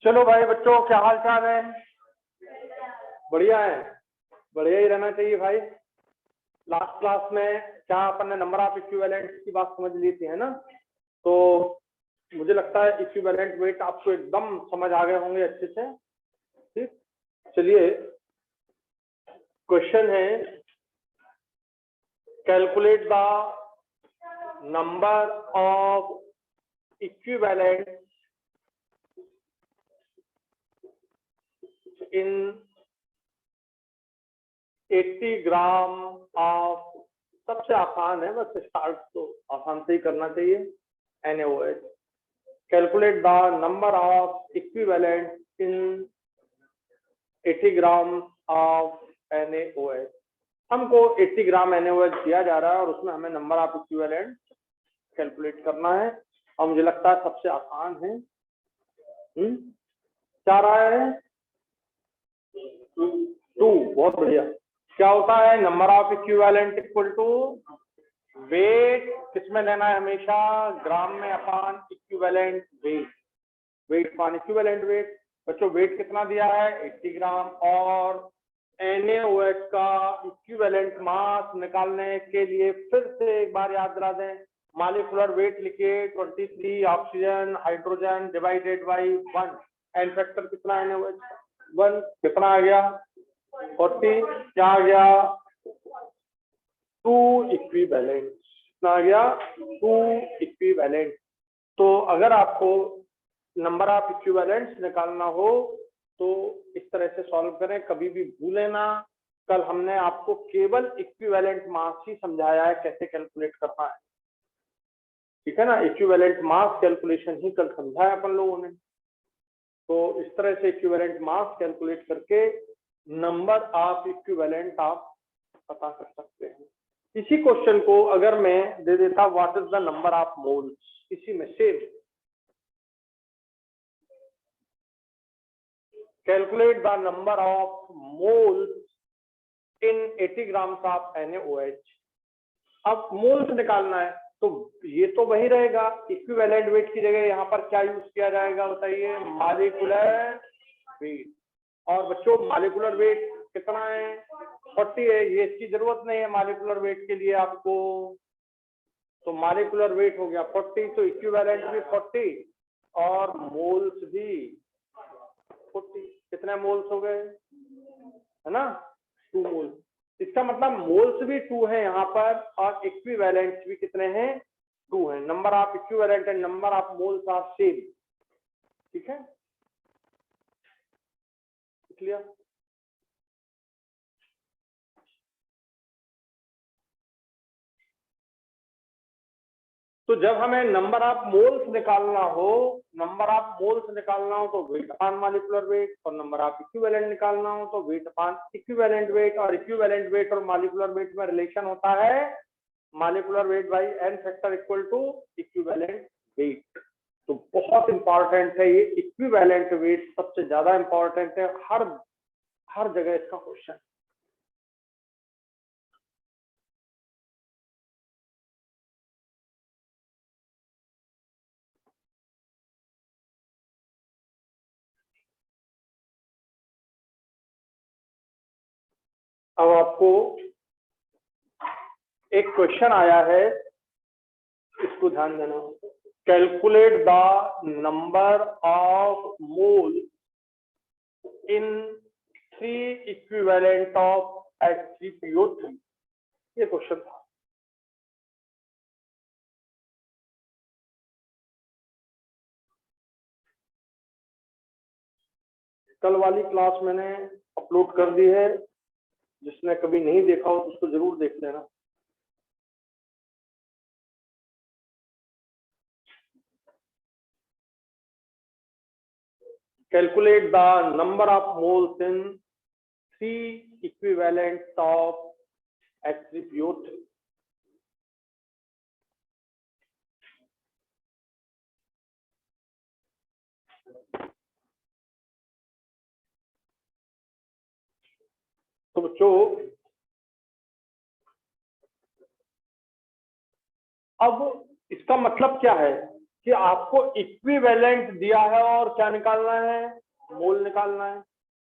चलो भाई बच्चों, क्या हाल चाल है? बढ़िया है। बढ़िया ही रहना चाहिए भाई। लास्ट क्लास में क्या अपन ने नंबर ऑफ इक्विवेलेंट की बात समझ ली थी, है ना? तो मुझे लगता है इक्विवेलेंट वेट आपको एकदम समझ आ गए होंगे अच्छे से। ठीक, चलिए क्वेश्चन है, calculate the number of equivalent in 80 gram of, सबसे आसान है, बस स्टार्ट तो आसान से ही करना चाहिए, NaOH। Calculate the number of equivalent in 80 gram of NaOH। हमको 80 ग्राम NaOH दिया जा रहा है और उसमें हमें नंबर ऑफ इक्विवेलेंट कैलकुलेट करना है, और मुझे लगता है सबसे आसान है। क्या रहा है? 2। बहुत बढ़िया। क्या होता है? Number of equivalent equal to weight, किसमें लेना है हमेशा? ग्राम में upon equivalent weight. Weight upon equivalent weight. बच्चों वेट कितना दिया है? 80 ग्राम। और NaOH का इक्विवेलेंट मास निकालने के लिए फिर से एक बार याद दिला दें, मॉलिक्यूलर वेट लिखिए 23 oxygen hydrogen divided by 1। N factor कितना है NaOH? 1। कितना आ गया? 40। क्या आ गया? 2 इक्विवेलेंट। कितना आ गया? 2 इक्विवेलेंट। तो अगर आपको नंबर ऑफ इक्विवेलेंट्स निकालना हो तो इस तरह से सॉल्व करें, कभी भी भूलें ना। कल हमने आपको केवल इक्विवेलेंट मास ही समझाया है कैसे कैलकुलेट करना है, ठीक है ना? इक्विवेलेंट मास कैलकुलेशन ही कल समझाया अपन लोगों ने। तो इस तरह से इक्विवेलेंट मास कैलकुलेट करके नंबर ऑफ इक्विवेलेंट आप पता कर सकते हैं। इसी क्वेश्चन को अगर मैं दे देता what is the number of moles, इसी में से calculate the number of moles in 80 grams of NaOH। अब मोल्स निकालना है तो ये तो वही रहेगा, इक्विवेलेंट वेट की जगह यहाँ पर क्या यूज किया जाएगा बताइए? Molecular weight. और बच्चों मॉलिक्यूलर वेट कितना है? 40 है। ये इसकी जरूरत नहीं है मॉलिक्यूलर वेट के लिए आपको, तो मॉलिक्यूलर वेट हो गया 40, तो इक्विवेलेंट भी 40 और मोल्स भी 40। कितने मोल्स हो गए? है ना? 2 मोल्स। इसका मतलब मोल्स भी 2 है यहाँ पर और इक्विवेलेंट्स भी कितने हैं? 2 है। Number of equivalent and number of moles are same. ठीक है, क्लियर? तो जब हमें नंबर ऑफ मोल्स निकालना हो, तो वेट अपान मॉलिक्यूलर वेट, और नंबर ऑफ इक्विवेलेंट निकालना हो तो वेट अपान इक्विवेलेंट वेट। और इक्विवेलेंट वेट और मॉलिक्यूलर वेट में रिलेशन होता है molecular weight by n factor equal to equivalent weight. तो बहुत इंपॉर्टेंट है ये इक्विवेलेंट वेट, सबसे ज्यादा इंपॉर्टेंट है, हर जगह इसका क्वेश्चन। अब आपको एक क्वेश्चन आया है, इसको ध्यान देना। Calculate the number of mole in 3 equivalent of H3PO3। ये क्वेश्चन था। कल वाली क्लास मैंने अपलोड कर दी है, जिसने कभी नहीं देखा हो तो उसको जरूर देख लेना। Calculate the number of moles in 3 equivalents of H3PO3। तो बच्चों अब इसका मतलब क्या है कि आपको इक्विवेलेंट दिया है और क्या निकालना है, मोल निकालना है।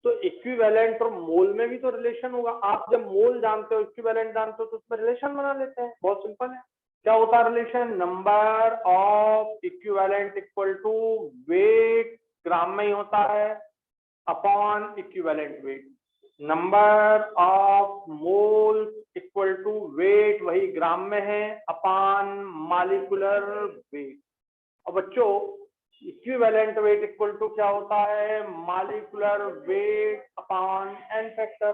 तो इक्विवेलेंट और मोल में भी तो रिलेशन होगा। आप जब मोल जानते हो, इक्विवेलेंट जानते हो, तो उसमें रिलेशन बना लेते हैं, बहुत सिंपल है। क्या होता है relation? Number of equivalent equal to weight, gram में ही होता है, upon equivalent weight. Number of mole equal to weight, वही ग्राम में है, अपॉन मॉलिक्यूलर वेट। और बच्चों इक्विवेलेंट वेट इक्वल टू क्या होता है? Molecular weight upon n factor.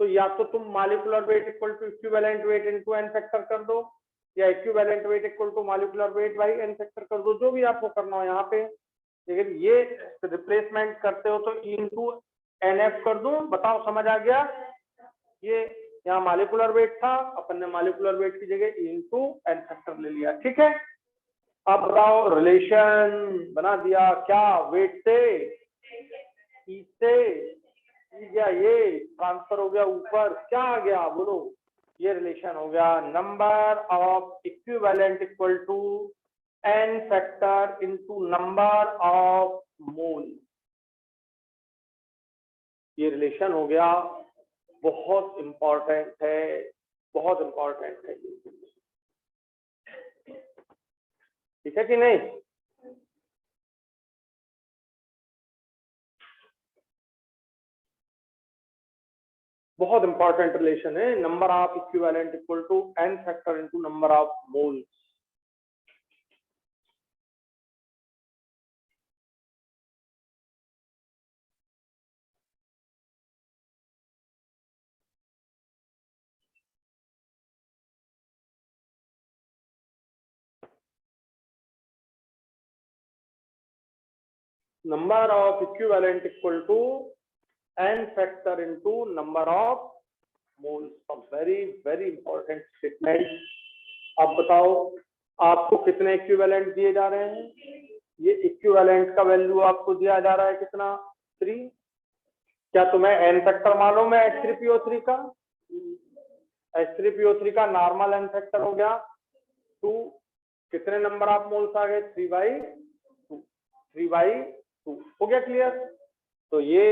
तो या तो तुम molecular weight equal to equivalent weight into n factor कर दो, या equivalent weight equal to molecular weight by n factor कर दो, जो भी आपको करना हो यहाँ पे। लेकिन ये रिप्लेसमेंट करते हो तो ई इंटू एन एफ कर दूं, बताओ समझ आ गया? ये यहाँ मॉलिक्यूलर वेट था, अपन ने मॉलिक्यूलर वेट की जगह ई इंटू एन फैक्टर ले लिया, ठीक है। अब बताओ रिलेशन बना दिया क्या? वेट से ई से ई गया, ये ट्रांसफर हो गया ऊपर, क्या आ गया बोलो? ये रिलेशन हो गया number of equivalent equal to n factor into number of mole. ये रिलेशन हो गया, बहुत इंपॉर्टेंट है, बहुत इंपॉर्टेंट है। ठीक है कि नहीं? बहुत इंपॉर्टेंट रिलेशन है, number of equivalent equal to n factor into number of mole. number of equivalent equal to n factor into number of moles। very very important statement। अब बताओ आपको कितने इक्विवेलेंट दिए जा रहे हैं? ये इक्विवेलेंट का वैल्यू आपको दिया जा रहा है कितना? 3। क्या तुम्हें एन फैक्टर मालूम है H3PO3 का? H3PO3 का नॉर्मल एन फैक्टर हो गया 2। कितने नंबर ऑफ मोल्स आ गए? 3/2। 3/2 हो गया क्लियर? तो ये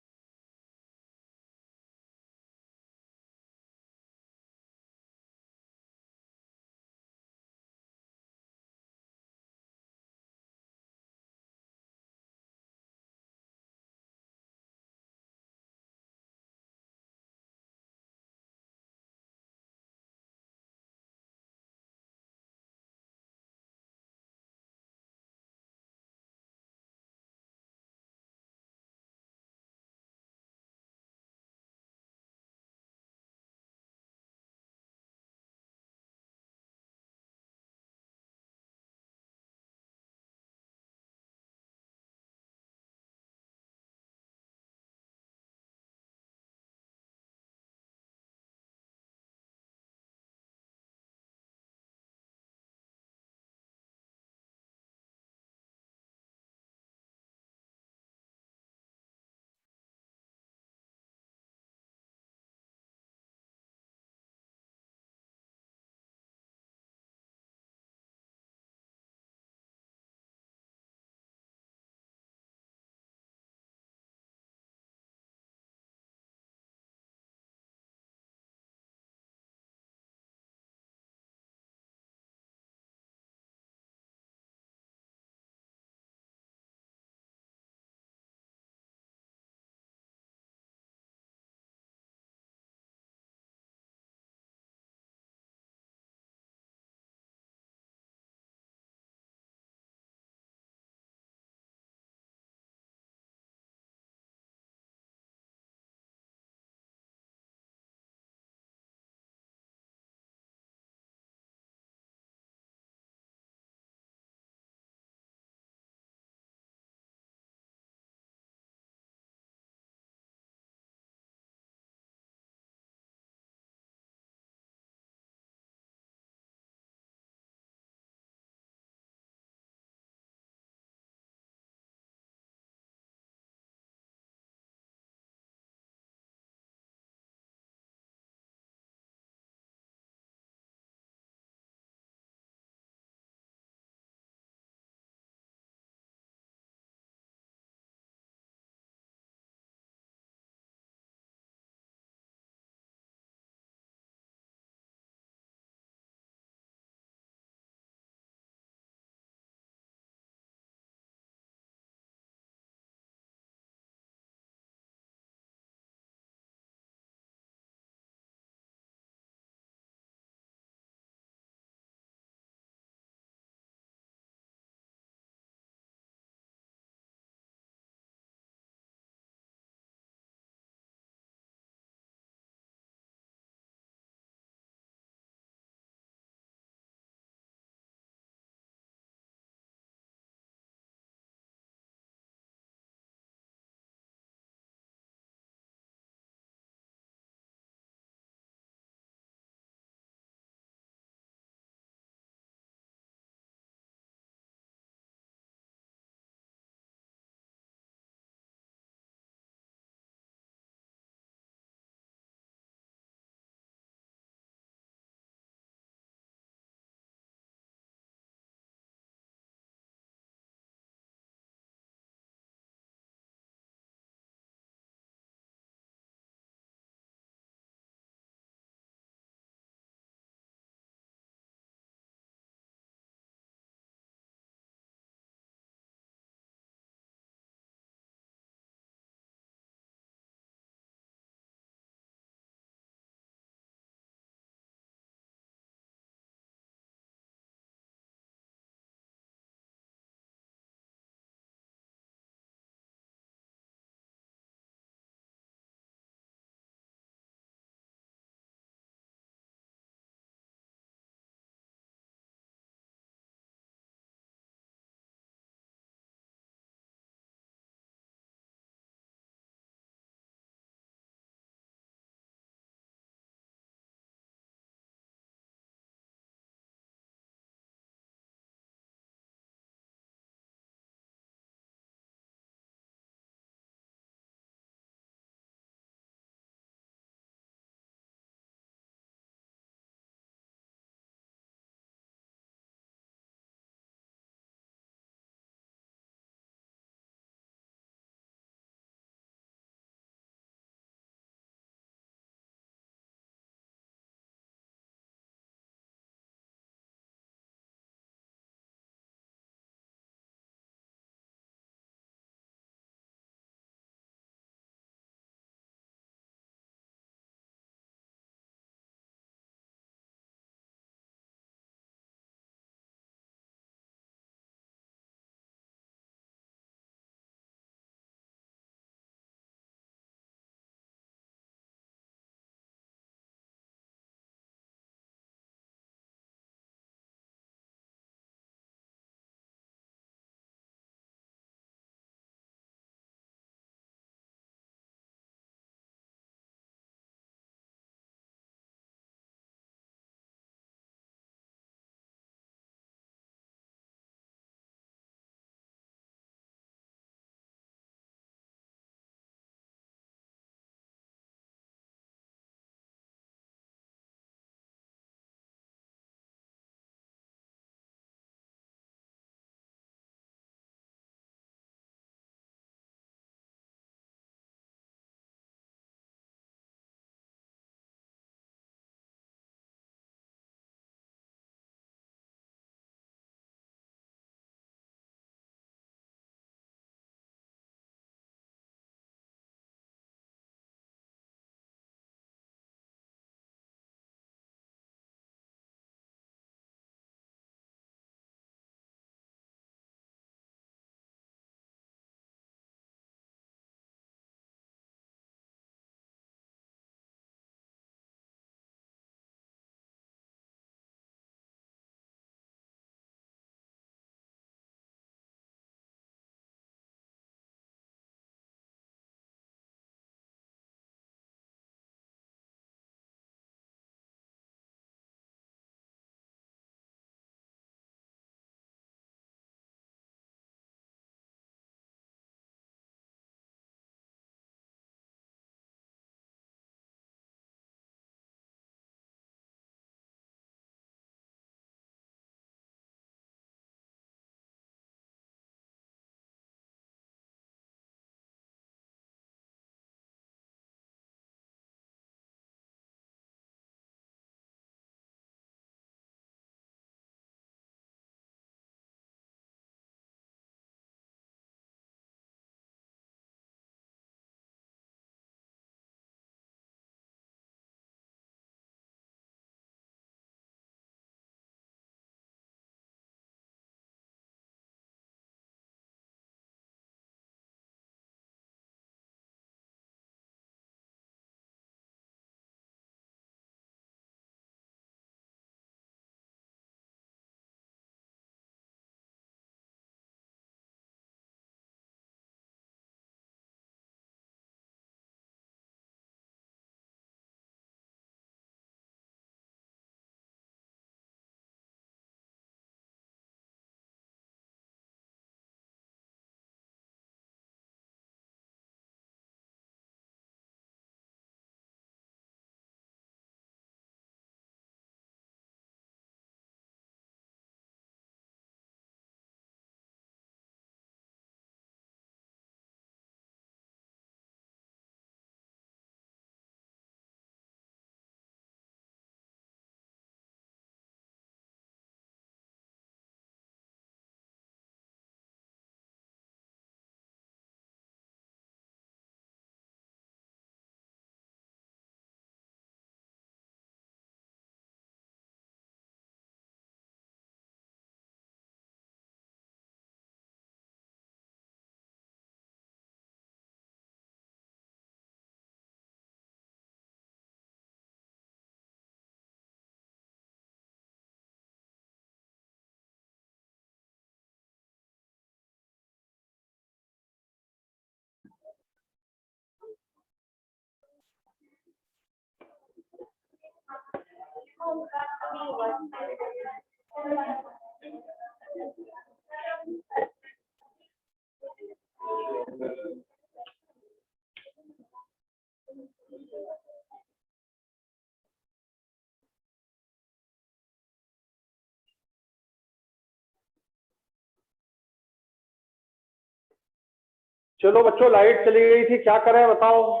चलो बच्चों, लाइट चली गई थी, क्या करें बताओ।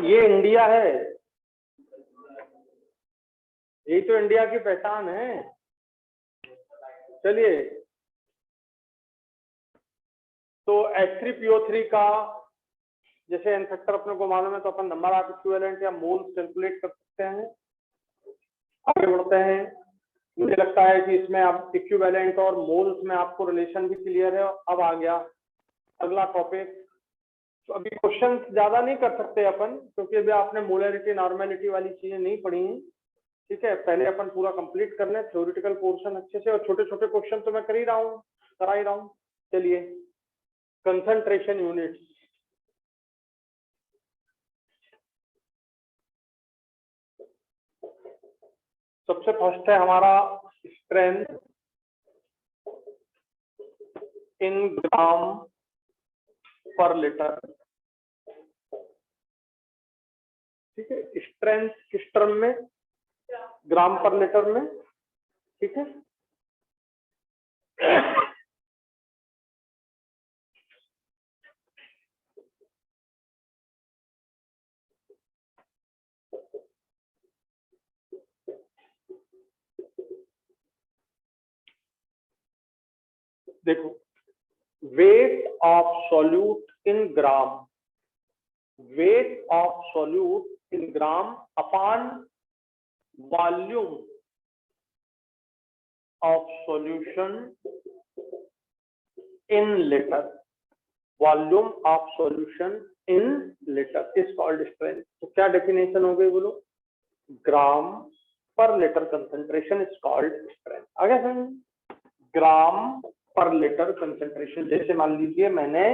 ये इंडिया है, यही तो इंडिया की पहचान है। चलिए, तो H3PO3 का जैसे एन फैक्टर अपने को मालूम है, तो अपन नंबर ऑफ इक्विवेलेंट या मोल्स कैलकुलेट कर सकते हैं। आगे बढ़ते हैं। मुझे लगता है कि इसमें आप इक्विवेलेंट और मोल्स में आपको रिलेशन भी क्लियर है। अब आ गया अगला टॉपिक। तो अभी क्वेश्चन ज्यादा नहीं कर सकते अपन, क्योंकि अभी आपने मोलरिटी नॉर्मेलिटी वाली चीजें नहीं पढ़ी हैं। ठीक है, पहले अपन पूरा कंप्लीट कर लें थ्योरेटिकल पोर्शन अच्छे से, और छोटे छोटे क्वेश्चन तो मैं करा ही रहा हूँ। चलिए, कंसंट्रेशन यूनिट्स। सबसे फर्स्ट है हमारा strength in gram per litre. ठीक है, स्ट्रेंथ किस टर्म में? ग्राम पर लीटर में। ठीक है, देखो, wait of solute in gram, wait of solute in gram upon volume of solution in litre, volume of solution in litre is called strength. तो क्या डेफिनेशन हो गई बोलो? ग्राम per litre concentration is called strength. आगे समझ, ग्राम per litre concentration. जैसे मान लीजिए, मैंने,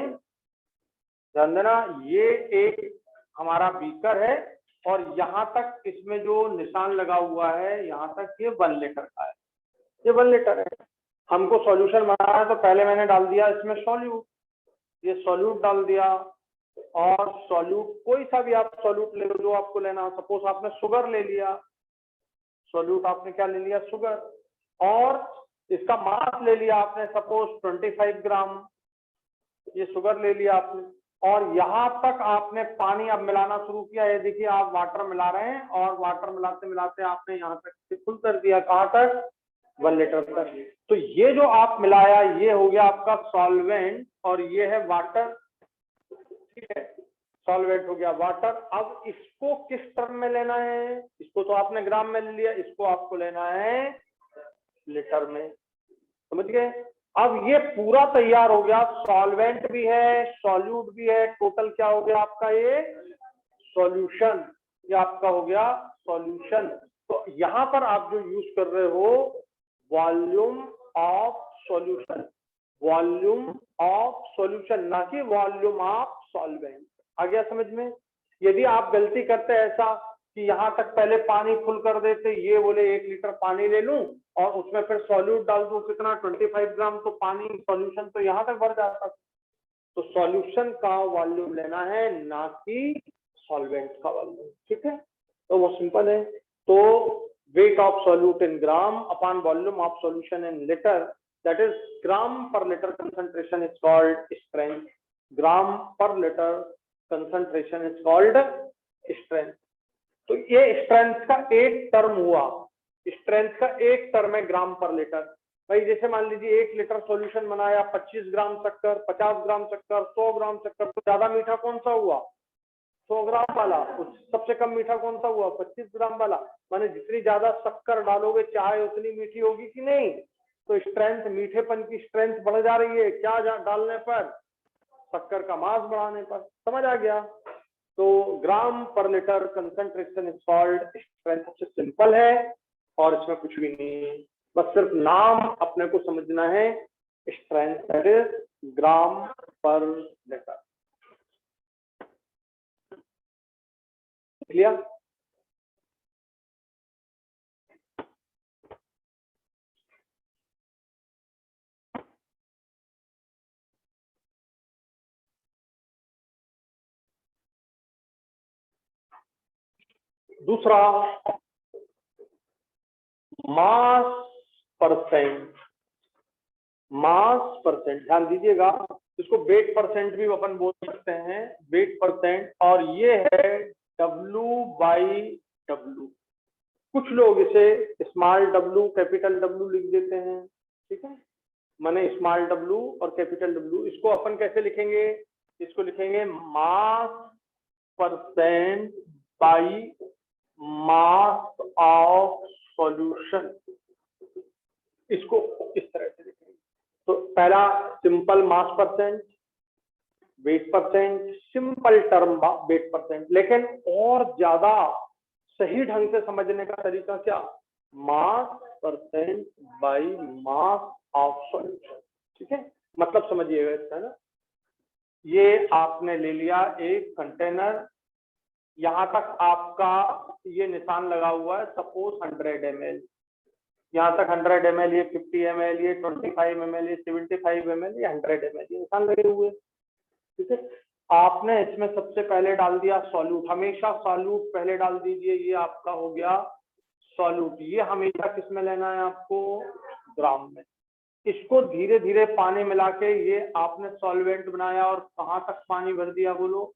ध्यान देना, ये एक हमारा बीकर है और यहाँ तक इसमें जो निशान लगा हुआ है, यहाँ तक ये 1 लीटर का है, ये 1 लीटर है। हमको सॉल्यूशन बनाना है, तो पहले मैंने डाल दिया इसमें सॉल्यूट, ये सॉल्यूट डाल दिया। और सॉल्यूट कोई सा भी आप सॉल्यूट ले लो जो आपको लेना हो। सपोज आपने शुगर ले लिया, सॉल्यूट आपने क्या ले लिया? शुगर। और इसका मास ले लिया आपने, सपोज 25 ग्राम, ये शुगर ले लिया आपने। और यहाँ तक आपने पानी अब मिलाना शुरू किया। ये देखिए, आप वाटर मिला रहे हैं और वाटर मिलाते मिलाते आपने यहाँ तक फुल कर दिया। कहाँ तक? 1 लीटर तक। तो ये जो आप मिलाया, ये हो गया आपका सॉल्वेंट, और ये है वाटर। ठीक है, सॉल्वेंट हो गया वाटर। अब इसको किस टर्म में लेना है? इसको तो आपने ग्राम में ले लिया, इसको आपको लेना है लीटर में। समझ गए? अब ये पूरा तैयार हो गया, सॉल्वेंट भी है, सॉल्यूट भी है, टोटल क्या हो गया आपका? ये सॉल्यूशन, ये आपका हो गया सॉल्यूशन। तो यहां पर आप जो यूज कर रहे हो, volume of solution, volume of solution, ना कि वॉल्यूम ऑफ सॉल्वेंट। आ गया समझ में? यदि आप गलती करते ऐसा कि यहां तक पहले पानी फुल कर देते, ये बोले 1 लीटर पानी ले लूं और उसमें फिर सॉल्यूट डाल दूं, कितना? 25 ग्राम, तो पानी सॉल्यूशन तो यहां तक भर जाता। तो सॉल्यूशन का वॉल्यूम लेना है, ना कि सॉल्वेंट का वॉल्यूम। ठीक है, तो वो सिंपल है। तो weight of solute in gram upon volume of solution in litre, that is gram per litre concentration is called strength. Gram per litre concentration is called strength. तो ये स्ट्रेंथ का एक टर्म हुआ, स्ट्रेंथ का एक term है ग्राम per litre. भाई जैसे मान लीजिए 1 लीटर सॉल्यूशन बनाया, 25 ग्राम शक्कर, 50 ग्राम शक्कर, 100 ग्राम शक्कर, तो ज्यादा मीठा कौन सा हुआ? 100 ग्राम वाला। सबसे कम मीठा कौन सा हुआ? 25 ग्राम वाला। माने जितनी ज्यादा शक्कर डालोगे चाय उतनी मीठी होगी कि नहीं? तो स्ट्रेंथ, मीठेपन की स्ट्रेंथ बढ़ जा रही है, क्या डालने पर? शक्कर का मास बढ़ाने पर। समझ आ गया? तो ग्राम per litre concentration is called strength. सबसे सिंपल है और इसमें कुछ भी नहीं है, बस सिर्फ नाम अपने को समझना है। Strength that is gram per litre. Clear? दूसरा मास परसेंट, मास परसेंट ध्यान दीजिएगा, इसको वेट परसेंट भी अपन बोल सकते हैं, वेट परसेंट, और ये है W/W। कुछ लोग इसे स्मॉल w कैपिटल W लिख देते हैं, ठीक है, माने स्मॉल w और कैपिटल W। इसको अपन कैसे लिखेंगे, इसको लिखेंगे मास percent by mass of solution, इसको इस तरह से लिखेंगे। तो पहला सिंपल मास percent, wait percent, simple term wait percent, लेकिन और ज्यादा सही ढंग से समझने का तरीका क्या, mass percent by mass of solution, ठीक है। मतलब समझिएगा इसका ना, ये आपने ले लिया एक कंटेनर, यहां तक आपका ये निशान लगा हुआ है, सपोज 100 ml, यहाँ तक 100 ml, ये 50 ml, ये 25 ml, ये 75 ml, ये 100 ml, ये निशान लगे हुए, ठीक है। आपने इसमें सबसे पहले डाल दिया सॉल्यूट, हमेशा सॉल्यूट पहले डाल दीजिए, ये आपका हो गया सॉल्यूट। ये हमेशा किस में लेना है आपको, ग्राम में। इसको धीरे धीरे पानी मिला के ये आपने सॉल्वेंट बनाया, और कहां तक पानी भर दिया बोलो,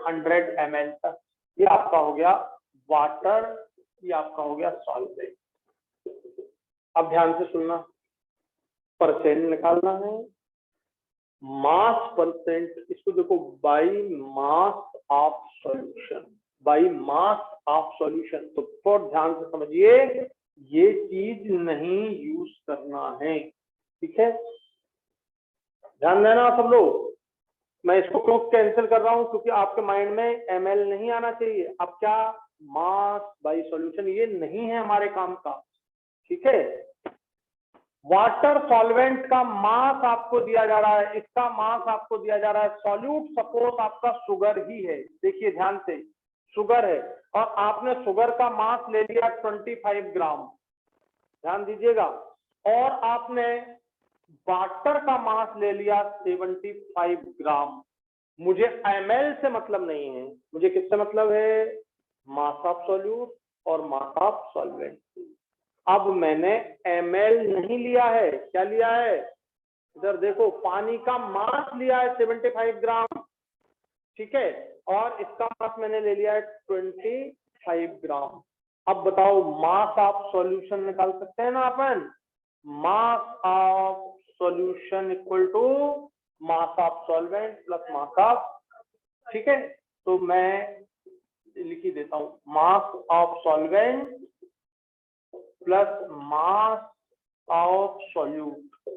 100 ml तक। ये आपका हो गया वाटर, ये आपका हो गया सॉल्वेंट। अब ध्यान से सुनना, परसेंट निकालना है, मास परसेंट, इसको देखो by mass of solution, by mass of solution. तो बहुत ध्यान से समझिए, ये चीज नहीं यूज करना है, ठीक है, ध्यान देना सब लोग। मैं इसको क्यों कैंसिल कर रहा हूं, क्योंकि आपके माइंड में ml नहीं आना चाहिए। अब क्या, मास बाई सॉल्यूशन, ये नहीं है हमारे काम का, ठीक है। वाटर सॉल्वेंट का मास आपको दिया जा रहा है, इसका मास आपको दिया जा रहा है, सॉल्यूट सपोज आपका शुगर ही है, देखिए ध्यान से, शुगर है, और आपने शुगर का मास ले लिया 25 ग्राम, ध्यान दीजिएगा, और आपने वाटर का मास ले लिया 75 ग्राम। मुझे ml से मतलब नहीं है, मुझे किससे मतलब है, मास ऑफ सॉल्यूट और मास ऑफ सॉल्वेंट। अब मैंने ml नहीं लिया है, क्या लिया है, इधर देखो, पानी का मास लिया है 75 ग्राम, ठीक है, और इसका मास मैंने ले लिया है 25 ग्राम। अब बताओ, मास ऑफ सॉल्यूशन निकाल सकते हैं ना अपन, mass of solution equal to mass of solvent plus mass of, ठीक है। तो मैं लिख ही देता हूं, mass of solvent plus mass of solute,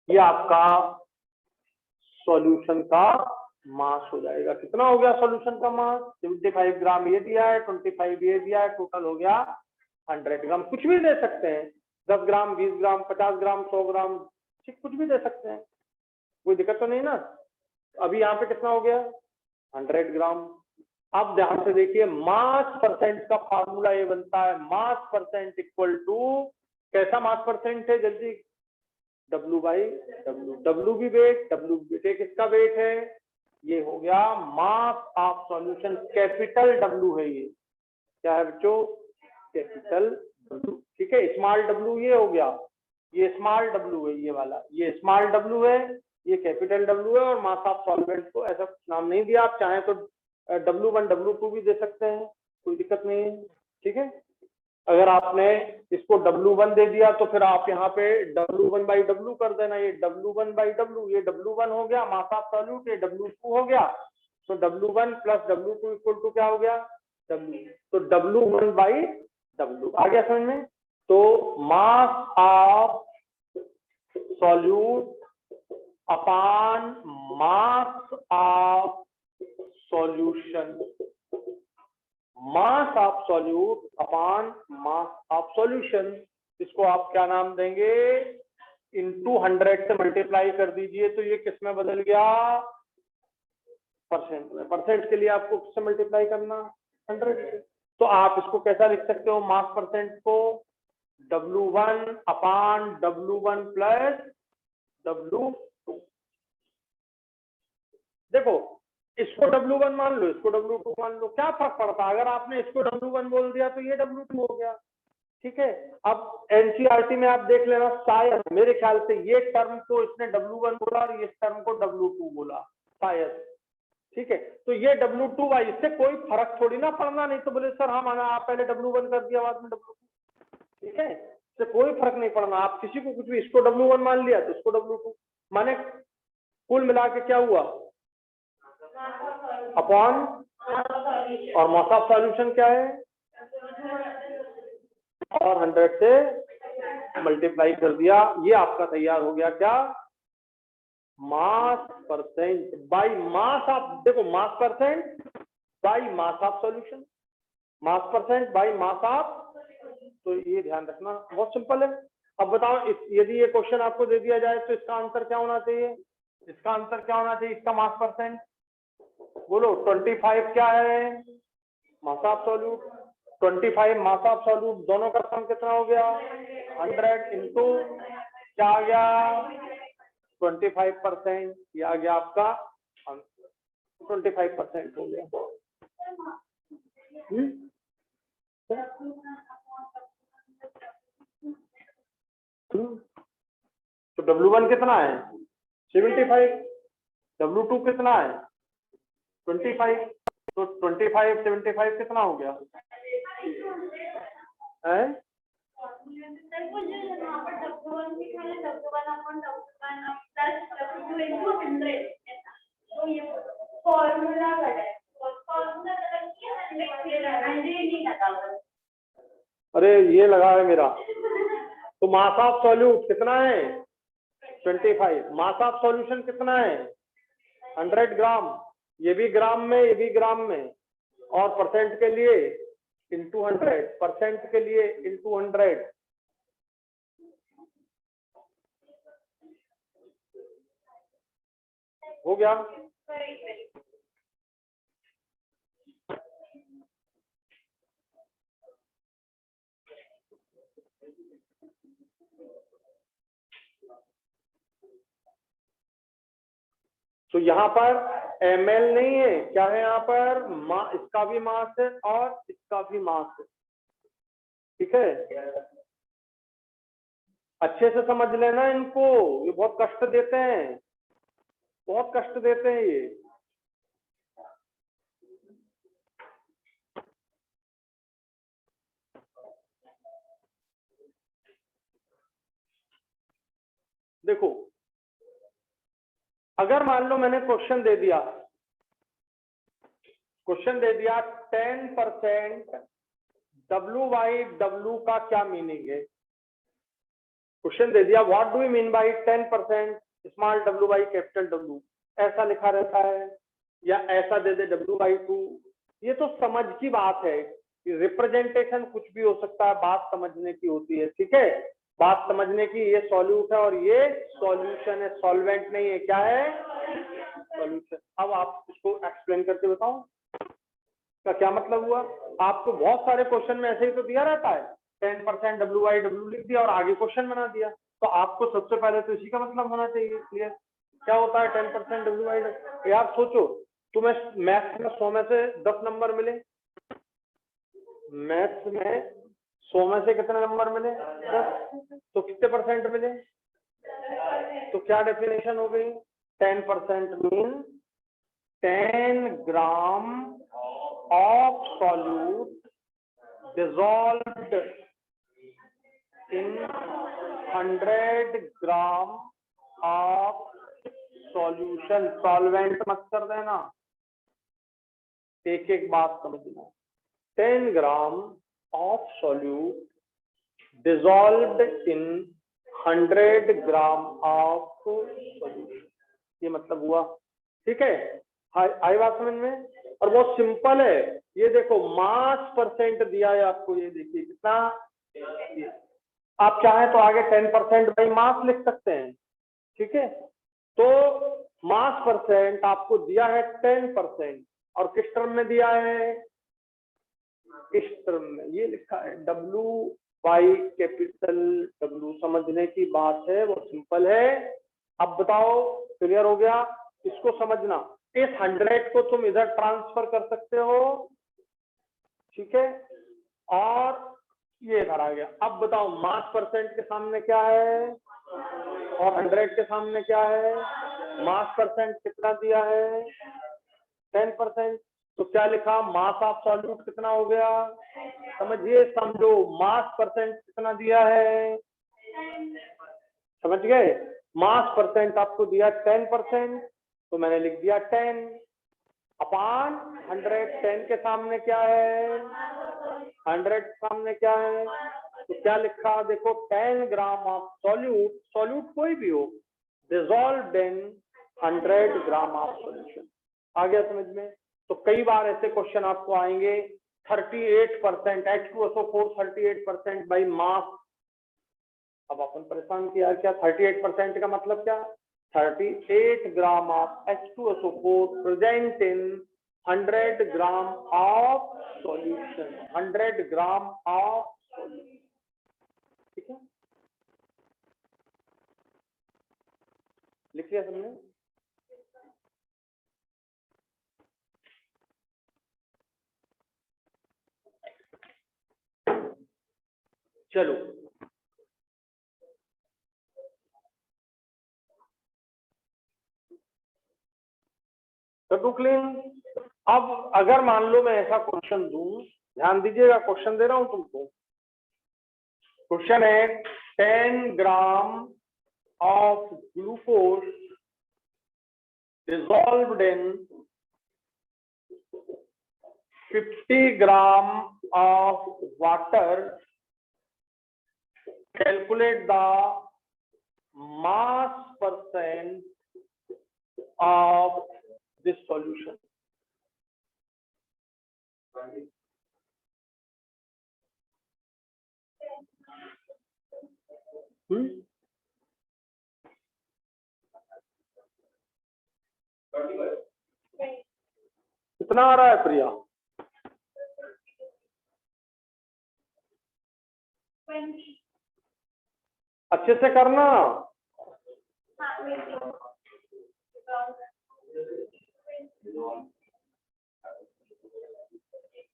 ये आपका सॉल्यूशन का मास हो जाएगा। कितना हो गया सॉल्यूशन का मास, 75 ग्राम ये दिया है, 25 ये दिया है, टोटल हो गया 100 ग्राम। कुछ भी दे सकते हैं, 10 ग्राम, 20 ग्राम, 50 ग्राम, 100 ग्राम, ठीक, कुछ भी दे सकते हैं, कोई दिक्कत तो नहीं ना। अभी यहाँ पे कितना हो गया, 100 ग्राम। अब ध्यान से देखिए, मास परसेंट का फार्मूला ये बनता है, मास परसेंट इक्वल टू, कैसा मास परसेंट है, जल्दी, W/W, W भी वेट, W भी वेट, किसका वेट है, ये हो गया मास ऑफ सॉल्यूशन, कैपिटल W है ये, क्या है बच्चों, कैपिटल W, ठीक है। स्मॉल W ये हो गया, ये स्मॉल W है, ये वाला, ये स्मॉल W है, ये कैपिटल W है, और मास ऑफ सॉल्वेंट को ऐसा नाम नहीं दिया, आप चाहें तो W1 W2 भी दे सकते हैं, कोई दिक्कत नहीं है, ठीक है। अगर आपने इसको W1 दे दिया तो फिर आप यहाँ पे W1/W कर देना, ये W1/W, ये W1 हो गया मास ऑफ सॉल्यूट, ये W2 हो गया, तो W1 plus W2 equal to क्या हो गया, W, तो W1/W आ गया समझ में। तो मास of solute upon mass of solution, mass of solute upon mass of solution, इसको आप क्या नाम देंगे, इनटू 100 से मल्टीप्लाई कर दीजिए, तो ये किस में बदल गया, परसेंट में। परसेंट के लिए आपको किससे मल्टीप्लाई करना, 100 से। तो आप इसको कैसा लिख सकते हो, मास परसेंट को W1 upon W1 plus W2। देखो इसको W1 मान लो, इसको W2 मान लो, क्या फर्क पड़ता है? अगर आपने इसको W1 बोल दिया तो ये W2 हो गया, ठीक है। अब एनसीईआरटी में आप देख लेना, शायद मेरे ख्याल से ये टर्म को इसने W1 बोला और इस टर्म को W2 बोला, शायद, ठीक है। तो ये W2 भाई, इससे कोई फर्क थोड़ी ना पड़ना, नहीं तो बोले सर हाँ माना आप पहले W1 कर दिया बाद में W2, ठीक है, इससे कोई फर्क नहीं पड़ना। आप किसी को कुछ भी, इसको W1 मान लिया तो इसको W2 माने, कुल मिला के क्या हुआ अपॉन, और मास ऑफ सॉल्यूशन क्या है, और 100 से मल्टीप्लाई कर दिया, ये आपका तैयार हो गया क्या, mass percent by mass of, देखो mass percent by mass of solution, mass percent by mass of, तो ये ध्यान रखना, बहुत सिंपल है। अब बताओ यदि ये क्वेश्चन आपको दे दिया जाए तो इसका आंसर क्या होना चाहिए, इसका आंसर क्या होना चाहिए, इसका मास परसेंट बोलो, 25 क्या है मास of solute, 25 mass of solute, दोनों का सम कितना हो गया 100 इंटू क्या आ गया 25%, ये आ गया आपका 25% हो गया। तो W1 कितना है 75, W2 कितना है 25, तो 25 75 कितना हो गया है? अरे ये लगा है मेरा, तो मास ऑफ सॉल्यूट कितना है 25, मास ऑफ सॉल्यूशन कितना है 100 ग्राम, ये भी ग्राम में ये भी ग्राम में, और परसेंट के लिए इंटू 100, परसेंट के लिए इंटू 100, हो गया। तो यहाँ पर ml नहीं है, क्या है यहाँ पर इसका भी मास है और इसका भी मास है, ठीक है। अच्छे से समझ लेना इनको, ये बहुत कष्ट देते हैं, बहुत कष्ट देते हैं ये। देखो अगर मान लो मैंने क्वेश्चन दे दिया 10% W/W का क्या मीनिंग है, क्वेश्चन दे दिया what do you mean by 10% small W by capital W, ऐसा लिखा रहता है या ऐसा दे दे W/2, ये तो समझ की बात है, रिप्रेजेंटेशन कुछ भी हो सकता है, बात समझने की होती है, ठीक है, बात समझने की। ये सॉल्यूट है और ये सॉल्यूशन है, सॉल्वेंट नहीं है, क्या है सॉल्यूशन। अब आप इसको एक्सप्लेन करके बताओ का क्या मतलब हुआ। आपको बहुत सारे क्वेश्चन में ऐसे ही तो दिया रहता है 10% W/W लिख दिया और आगे क्वेश्चन बना दिया, तो आपको सबसे पहले तो इसी का मतलब होना चाहिए क्लियर, क्या होता है 10% W/W। यार सोचो तुम्हें मैथ्स में 100 में से 10 नंबर मिले, मैथ्स में 100 में से कितने नंबर मिले 10, तो कितने परसेंट मिले, तो क्या डेफिनेशन हो गई 10% mean 10 gram of solute dissolved in 100 gram of solution, solvent मत कर देना, एक एक बात समझना, 10 ग्राम of solute dissolved in 100 gram of solution, ये मतलब हुआ, ठीक है। आई बात समझ में, और बहुत सिंपल है, ये देखो मास परसेंट दिया है आपको, ये देखिए कितना, आप चाहें तो आगे 10% बाई मास लिख सकते हैं, ठीक है। तो मास परसेंट आपको दिया है 10%, और किस टर्म में दिया है, इस टर्म में, ये लिखा है W बाई कैपिटल W, समझने की बात है, वो सिंपल है। अब बताओ क्लियर हो गया, इसको समझना, इस 100 को तुम इधर ट्रांसफर कर सकते हो, ठीक है, और ये इधर आ गया। अब बताओ मास परसेंट के सामने क्या है और 100 के सामने क्या है? मास परसेंट कितना दिया है? 10%। तो क्या लिखा? मास ऑफ सॉल्यूट कितना हो गया? समझिए, समझो, मास परसेंट कितना दिया है? समझ गए? मास परसेंट आपको दिया 10%, तो मैंने लिख दिया 10 अपॉन 100। 10 के सामने क्या है? 100 के सामने क्या है? तो क्या लिखा? देखो, 10 ग्राम ऑफ सॉल्यूट, सॉल्यूट कोई भी हो, dissolved in 100 gram of solution. आ गया समझ में? तो कई बार ऐसे क्वेश्चन आपको आएंगे, 38% H2SO4 38% बाई मास। अब अपन परेशान किया, क्या 38% का मतलब क्या? 38 gram of H2SO4 present in 100 gram of solution. 100 gram of solution, ठीक है, लिख लिया सबने? चलो, तो क्लीन। अब अगर मान लो मैं ऐसा क्वेश्चन दूं, ध्यान दीजिएगा, क्वेश्चन दे रहा हूं तुमको। क्वेश्चन है 10 gram of glucose dissolved in 50 gram of water, calculate the mass percent of this solution. कितना आ रहा है प्रिया? 20। अच्छे से करना।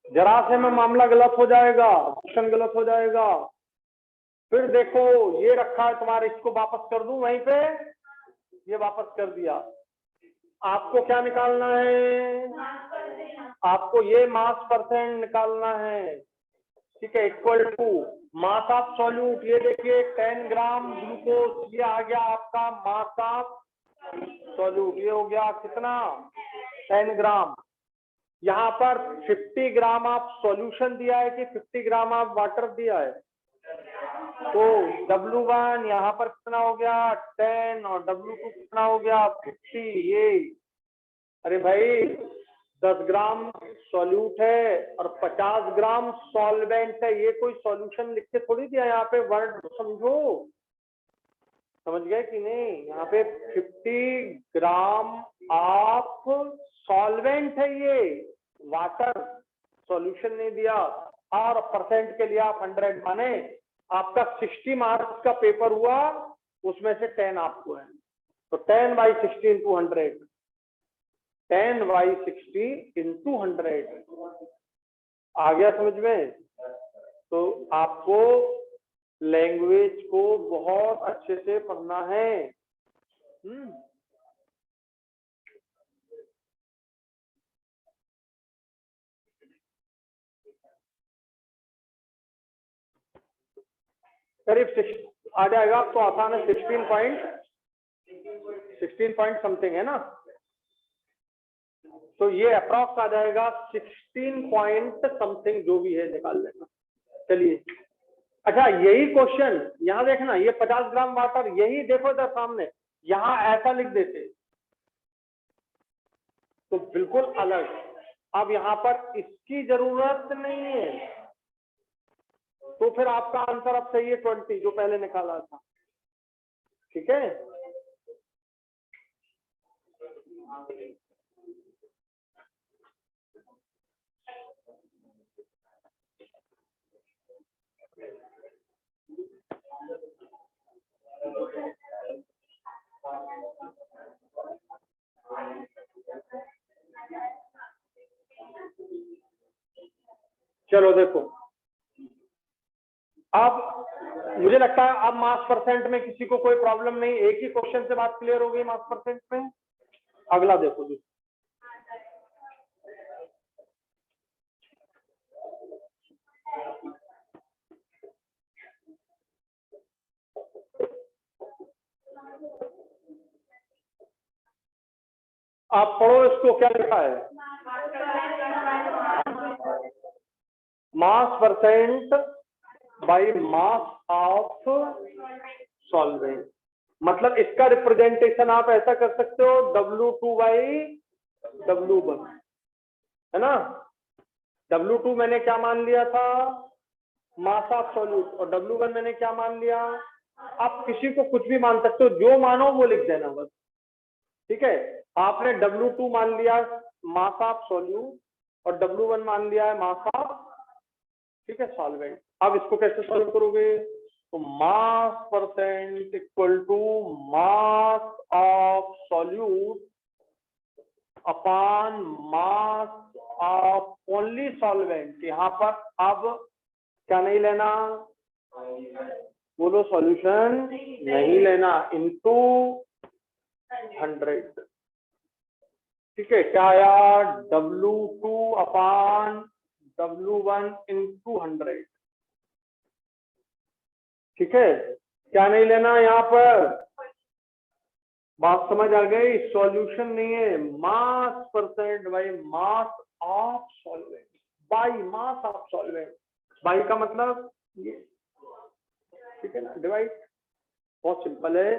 जरा से में मामला गलत हो जाएगा, क्वेश्चन गलत हो जाएगा। फिर देखो, ये रखा है तुम्हारे, इसको वापस कर दूं वहीं पे, ये वापस कर दिया। आपको क्या निकालना है? आपको ये मास परसेंट निकालना है, ठीक है, equal to mass of solute. ये देखिए 10 ग्राम ग्लूकोज, ये आ गया आपका मास ऑफ सॉल्यूट। ये हो गया कितना? 10 ग्राम। यहाँ पर 50 ग्राम ऑफ सॉल्यूशन दिया है कि 50 ग्राम ऑफ वाटर दिया है? तो W1 यहाँ पर कितना हो गया? 10, और W2 कितना हो गया? 50। ये, अरे भाई, 10 ग्राम सॉल्यूट है और 50 ग्राम सॉल्वेंट है। ये कोई सॉल्यूशन लिख के थोड़ी दिया, यहाँ पे वर्ड समझो, समझ गए कि नहीं? यहाँ पे 50 ग्राम ऑफ सॉल्वेंट है, ये वाटर, सॉल्यूशन नहीं दिया। और परसेंट के लिए आप 100 माने, आपका 60 मार्क्स का पेपर हुआ, उसमें से 10 आपको है, तो 10/60 इंटू 100, 10/60 इंटू 100। आ गया समझ में? तो आपको लैंग्वेज को बहुत अच्छे से पढ़ना है। करीब आ जाएगा तो आसान है। 16 पॉइंट समथिंग है ना, तो ये अप्रॉक्स आ जाएगा 16 पॉइंट समथिंग, जो भी है निकाल लेना। चलिए, अच्छा, यही क्वेश्चन यहाँ देखना, ये 50 ग्राम वाटर, यही देखो इधर सामने, यहाँ ऐसा लिख देते तो बिल्कुल अलग। अब यहाँ पर इसकी जरूरत नहीं है, तो फिर आपका आंसर अब सही है 20, जो पहले निकाला था, ठीक है। चलो देखो, अब मुझे लगता है अब मास परसेंट में किसी को कोई प्रॉब्लम नहीं, एक ही क्वेश्चन से बात क्लियर हो गई मास परसेंट में। अगला देखो जी, आप पढ़ो इसको, क्या लिखा है, मास percent by mass of solvent. मतलब इसका रिप्रेजेंटेशन आप ऐसा कर सकते हो, W2 बाई W1, है ना। W2 मैंने क्या मान लिया था, मास ऑफ सॉल्यूट, और W1 मैंने क्या मान लिया। आप किसी को कुछ भी मान सकते हो, जो मानो वो लिख देना बस, ठीक है। आपने W2 मान लिया मास ऑफ सॉल्यूट, और W1 मान लिया है मास ऑफ, ठीक है, सॉल्वेंट। अब इसको कैसे सॉल्व करोगे, तो mass percent equal to mass of solute upon mass of only solvent. यहां पर अब क्या नहीं लेना, बोलो, सॉल्यूशन नहीं लेना, इनटू 100, ठीक है। क्या आया, W2 अपॉन W1 इंटू 100, ठीक है। क्या नहीं लेना यहाँ पर, बात समझ आ गई, सॉल्यूशन नहीं है, मास percent by mass of solvent, by mass of solvent. By का मतलब ये, ठीक है ना, डिवाइड, बहुत सिंपल है।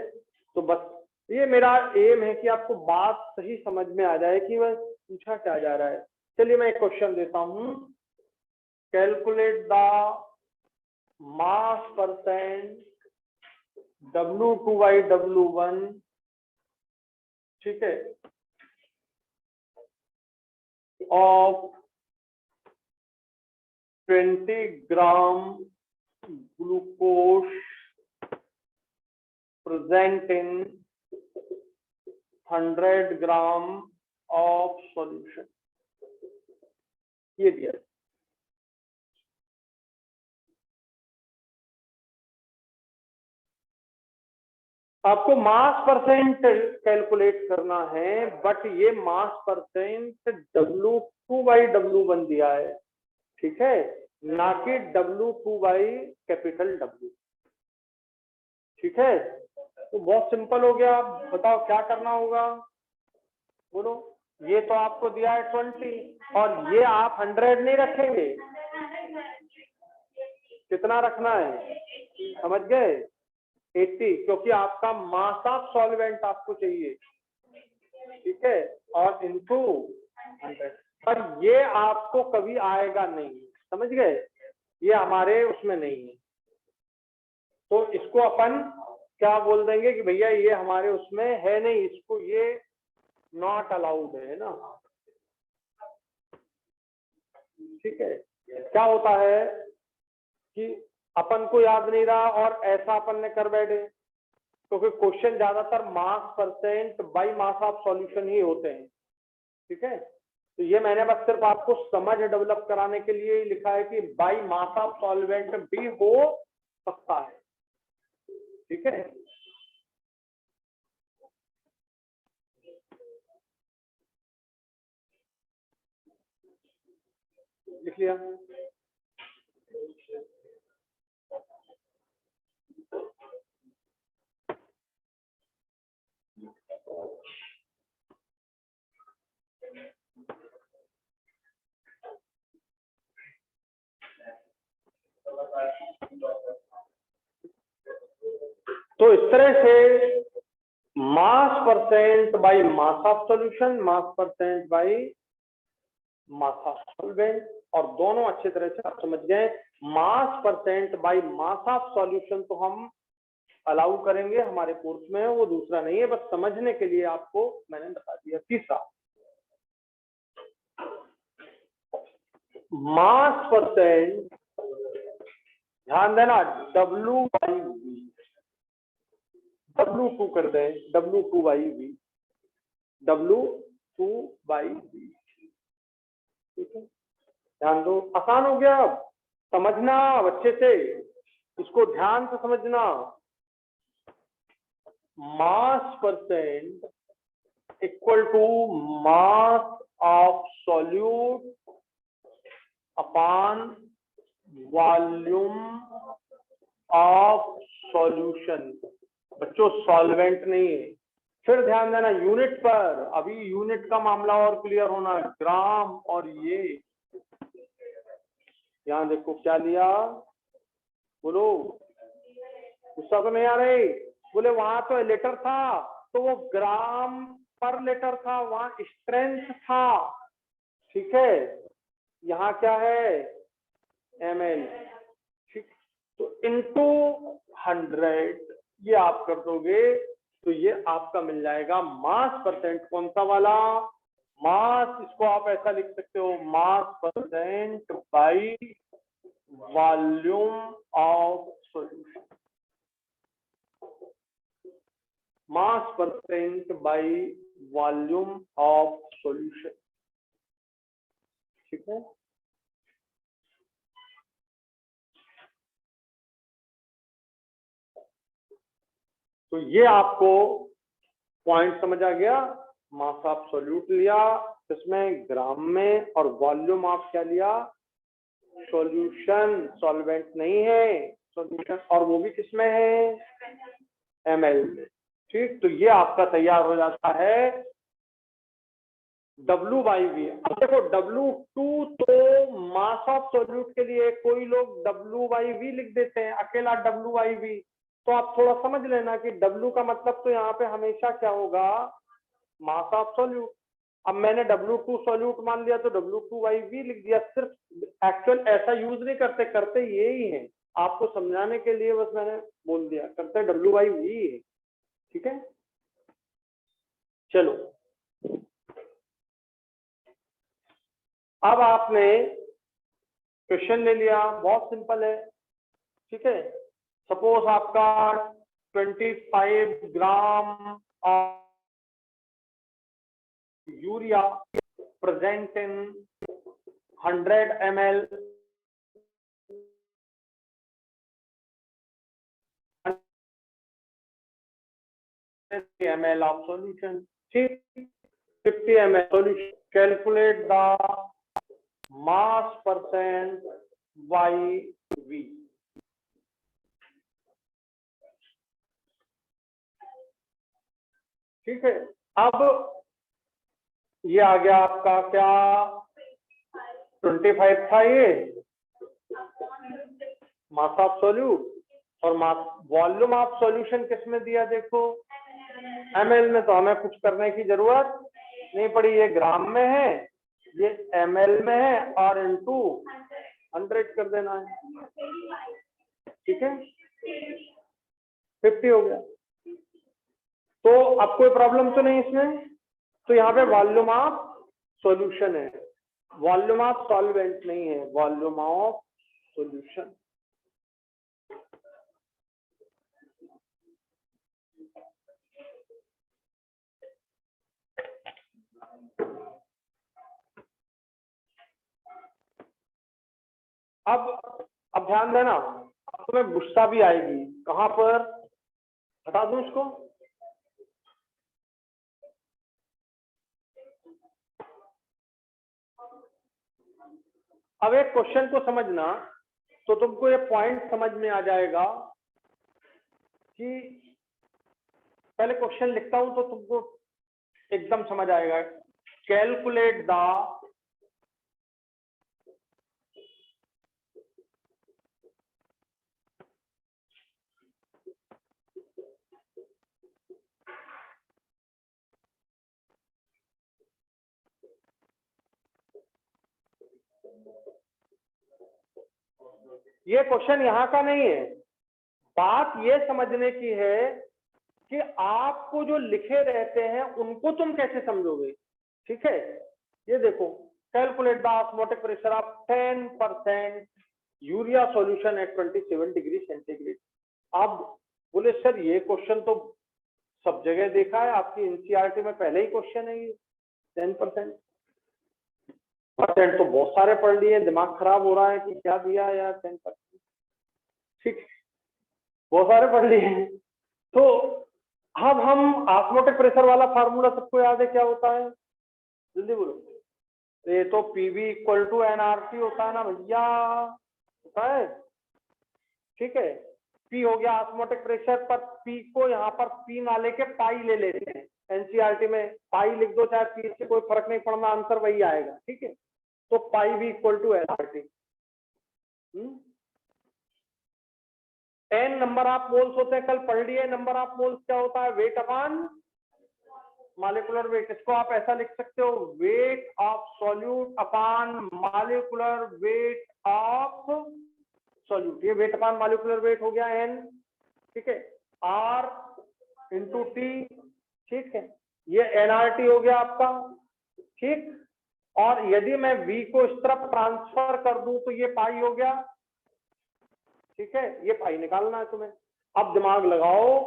तो बस ये मेरा एम है कि आपको बात सही समझ में आ जाए कि वह पूछा क्या जा रहा है। चलिए मैं एक क्वेश्चन देता हूं, calculate the mass percent W2 by W1, ठीक है, of 20 gram glucose present in 100 gram of solution, ये दिया। आपको मास परसेंट कैलकुलेट करना है, बट ये मास परसेंट W2 बाई W1 दिया है, ठीक है, ना कि W2 बाई कैपिटल W, ठीक है। तो बहुत सिंपल हो गया। बताओ क्या करना होगा, बोलो। ये तो आपको दिया है 20, और ये आप 100 नहीं रखेंगे, कितना रखना है, समझ गए, 80, क्योंकि आपका मास ऑफ सॉल्वेंट आपको चाहिए, ठीक है, और इनटू 100। पर ये आपको कभी आएगा नहीं, समझ गए, ये हमारे उसमें नहीं है। तो इसको अपन क्या बोल देंगे कि भैया ये हमारे उसमें है नहीं, इसको ये नॉट अलाउड है ना, ठीक है। क्या होता है कि अपन को याद नहीं रहा और ऐसा अपन ने कर बैठे, क्योंकि क्वेश्चन ज्यादातर mass percent by mass of solution ही होते हैं, ठीक है। तो ये मैंने बस सिर्फ आपको समझ डेवलप कराने के लिए ही लिखा है कि बाई मास ऑफ सॉल्वेंट भी हो सकता है, ठीक है। लिख लिया, तो इस तरह से मास percent by mass of solution, mass percent by mass of solvent, और दोनों अच्छे तरह से आप समझ गए। मास percent by mass of solution तो हम अलाउ करेंगे, हमारे कोर्स में है, वो दूसरा नहीं है, बस समझने के लिए आपको मैंने बता दिया। तीसरा, मास परसेंट, ध्यान देना, W बाई V, W2 कर दें, W2 by V, W2 by V, ठीक है। ध्यान दो, आसान हो गया। अब समझना अच्छे से, इसको ध्यान से समझना। Mass percent equal to mass of solute upon volume of solution. बच्चों सॉल्वेंट नहीं है। फिर ध्यान देना यूनिट पर, अभी यूनिट का मामला और क्लियर होना, ग्राम। और ये यहां देखो क्या लिया, बोलो, गुस्सा तो नहीं आ रही? बोले वहां तो लीटर था, तो वो ग्राम पर लीटर था, वहां स्ट्रेंथ था, ठीक है। यहाँ क्या है, ml, ठीक। तो इनटू 100 ये आप कर दोगे तो ये आपका मिल जाएगा मास परसेंट। कौन सा वाला? मास। इसको आप ऐसा लिख सकते हो, मास percent by volume of solution. Mass percent by volume of solution, ठीक है। तो ये आपको पॉइंट समझ आ गया। मास ऑफ सॉल्यूट लिया इसमें ग्राम में, और वॉल्यूम ऑफ क्या लिया, सॉल्यूशन। सॉल्वेंट नहीं है सॉल्यूशन, और वो भी किसमें है, ml में, ठीक। तो ये आपका तैयार हो जाता है W/V। अब देखो W2 तो मास ऑफ सॉल्यूट के लिए कोई लोग W/V लिख देते हैं, अकेला W/V। तो आप थोड़ा समझ लेना कि W का मतलब तो यहाँ पे हमेशा क्या होगा, मास ऑफ सॉल्यूट। अब मैंने W2 सॉल्यूट मान लिया तो W2/V लिख दिया, सिर्फ एक्चुअल ऐसा यूज नहीं करते, करते ये ही है, आपको समझाने के लिए बस मैंने बोल दिया, करते W/V है, ठीक है। चलो अब आपने क्वेश्चन ले लिया, बहुत सिंपल है, ठीक है। सपोज आपका 25 gram of urea present in 100 ml ml of solution, ठीक। 50 ml solution, calculate the mass percent by V। ठीक है। अब ये आ गया आपका क्या, 25 था ये मास ऑफ सॉल्यूट, और मास वॉल्यूम ऑफ सॉल्यूशन किसमें दिया देखो, ml में। तो हमें कुछ करने की जरूरत नहीं पड़ी, ये ग्राम में है, ये ml में है, और इनटू 100 कर देना है, ठीक है। 50 हो गया। तो अब कोई प्रॉब्लम तो नहीं इसमें। तो यहाँ पे वॉल्यूम ऑफ सॉल्यूशन है, वॉल्यूम ऑफ सॉल्वेंट नहीं है, वॉल्यूम ऑफ सॉल्यूशन। अब ध्यान देना, अब तुम्हें गुस्सा भी आएगी, कहां पर, हटा दूं इसको। अब एक क्वेश्चन को समझना तो तुमको ये पॉइंट समझ में आ जाएगा कि पहले क्वेश्चन लिखता हूं तो तुमको एकदम समझ आएगा। कैलकुलेट द ये क्वेश्चन यहाँ का नहीं है, बात ये समझने की है कि आपको जो लिखे रहते हैं उनको तुम कैसे समझोगे, ठीक है। ये देखो, calculate the osmotic pressure of 10% urea solution at 27 degree centigrade. अब बोले सर ये क्वेश्चन तो सब जगह देखा है, आपकी एनसीईआरटी में पहले ही क्वेश्चन है ये 10%। परसेंट तो बहुत सारे पढ़ लिए, दिमाग खराब हो रहा है कि क्या दिया यार 10%। ठीक, बहुत सारे पढ़ लिए हैं। तो अब हम ऑस्मोटिक प्रेशर वाला फार्मूला सबको याद है, क्या होता है, जल्दी बोलो। ये तो पीवी इक्वल टू एनआरटी होता है ना भैया, होता है, ठीक है। पी हो गया ऑस्मोटिक प्रेशर, पर पी को यहाँ पर पी ना लेके पाई ले लेते हैं। एनसीईआरटी में पाई लिख दो, चाहे पी से कोई फर्क नहीं पड़ना, आंसर वही आएगा, ठीक है। तो पाई भी equal to NRT. N number of moles होते हैं, कल पढ़ लिए। नंबर ऑफ मोल्स क्या होता है, वेट अपॉन मॉलिक्यूलर वेट। इसको आप ऐसा लिख सकते हो, wait of solute upon molecular weight of solute. ये वेट अपॉन मॉलिक्यूलर वेट हो गया एन, ठीक है। आर इंटू टी, ठीक है, ये एनआरटी हो गया आपका, ठीक। और यदि मैं वी को इस तरफ ट्रांसफर कर दूं तो ये पाई हो गया, ठीक है। ये पाई निकालना है तुम्हें। अब दिमाग लगाओ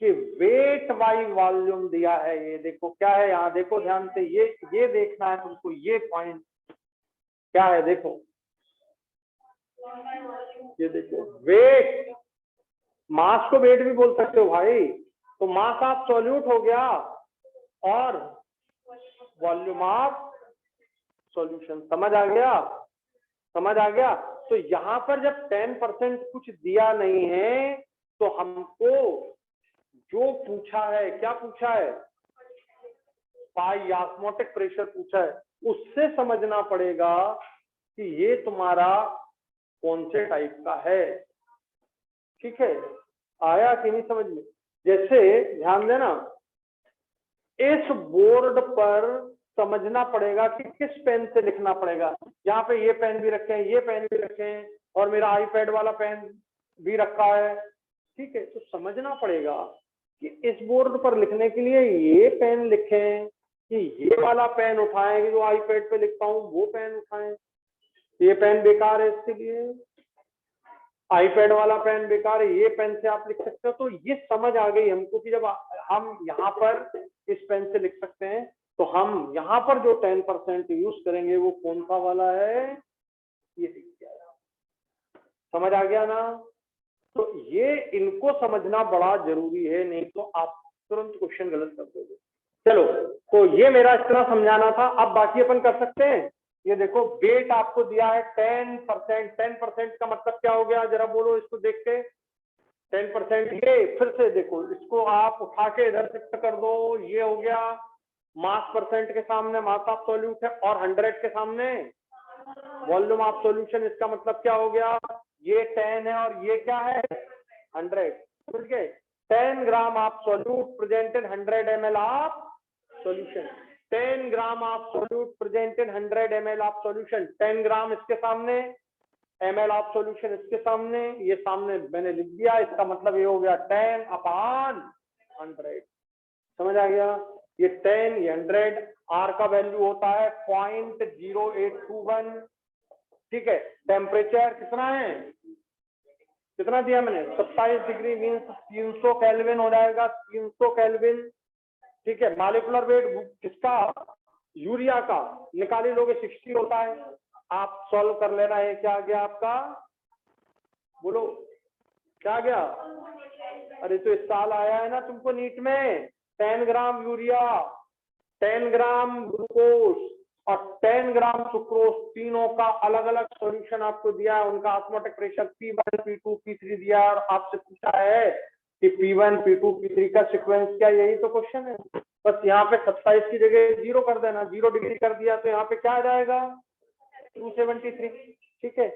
कि वेट बाई वॉल्यूम दिया है, ये देखो क्या है, यहाँ देखो ध्यान से, ये देखना है तुमको, ये पॉइंट क्या है, देखो ये देखो, वेट, मास को वेट भी बोल सकते हो भाई। तो मास ऑफ सॉल्यूट हो गया और वॉल्यूम ऑफ सॉल्यूशन। समझ आ गया, समझ आ गया। तो यहां पर जब 10% कुछ दिया नहीं है तो हमको जो पूछा है, क्या पूछा है, पाई ऑस्मोटिक प्रेशर पूछा है, उससे समझना पड़ेगा कि ये तुम्हारा कौन से टाइप का है, ठीक है। आया कि नहीं समझ में। जैसे ध्यान देना, इस बोर्ड पर समझना पड़ेगा कि किस पेन से लिखना पड़ेगा। यहाँ पे ये पेन भी रखे हैं, ये पेन भी रखे हैं, और मेरा आईपैड वाला पेन भी रखा है, ठीक है। तो समझना पड़ेगा कि इस बोर्ड पर लिखने के लिए ये पेन लिखें कि ये वाला पेन उठाएं, जो आईपैड पे लिखता हूँ वो पेन उठाएं। ये पेन बेकार है, इसके लिए आईपैड वाला पेन बेकार है, ये पेन से आप लिख सकते हो। तो ये समझ आ गई हमको कि जब हम यहाँ पर इस पेन से लिख सकते हैं तो हम यहाँ पर जो 10% यूज करेंगे वो कौन सा वाला है, ये दिख गया। समझ आ गया ना। तो ये इनको समझना बड़ा जरूरी है, नहीं तो आप तुरंत क्वेश्चन गलत कर दोगे। चलो, तो ये मेरा इस तरह समझाना था। अब बाकी अपन कर सकते हैं। ये देखो, वेट आपको दिया है 10%। 10% का मतलब क्या हो गया, जरा बोलो इसको देख के। 10% ये फिर से देखो, इसको आप उठा के इधर शिफ्ट कर दो, ये हो गया मास परसेंट के सामने मास ऑफ सॉल्यूट है, और 100 के सामने वॉल्यूम ऑफ सॉल्यूशन। इसका मतलब क्या हो गया, ये 10 है और ये क्या है 100, समझ गए। 10 gram of solute presented 100 ml of solution. 10 gram of solute presented 100 ml of solution. 10 ग्राम इसके सामने, ml ऑफ सॉल्यूशन इसके सामने, ये सामने मैंने लिख दिया। इसका मतलब ये हो गया 10 अपॉन 100। समझ आ गया। ये 10, ये 100, आर का वैल्यू होता है 0.0821, ठीक है। टेम्परेचर कितना है, कितना दिया मैंने, 27 डिग्री, मीन्स 300 केल्विन हो जाएगा, 300 केल्विन, ठीक है। मॉलिक्यूलर वेट किसका, यूरिया का, निकाली लोगे 60 होता है। आप सॉल्व कर लेना है। क्या आ गया आपका, बोलो क्या आ गया। अरे तो इस साल आया है ना तुमको नीट में, 10 ग्राम यूरिया, 10 ग्राम ग्लूकोज और 10 ग्राम सुक्रोज, तीनों का अलग अलग सॉल्यूशन आपको दिया है। उनका osmotic pressure P1, P2, P3 दिया है, और आपसे पूछा है कि P1, P2, P3 का सीक्वेंस क्या, यही तो क्वेश्चन है। बस यहाँ पे 27 की जगह 0 कर देना, 0 डिग्री कर दिया तो यहाँ पे क्या आ जाएगा 273, ठीक है।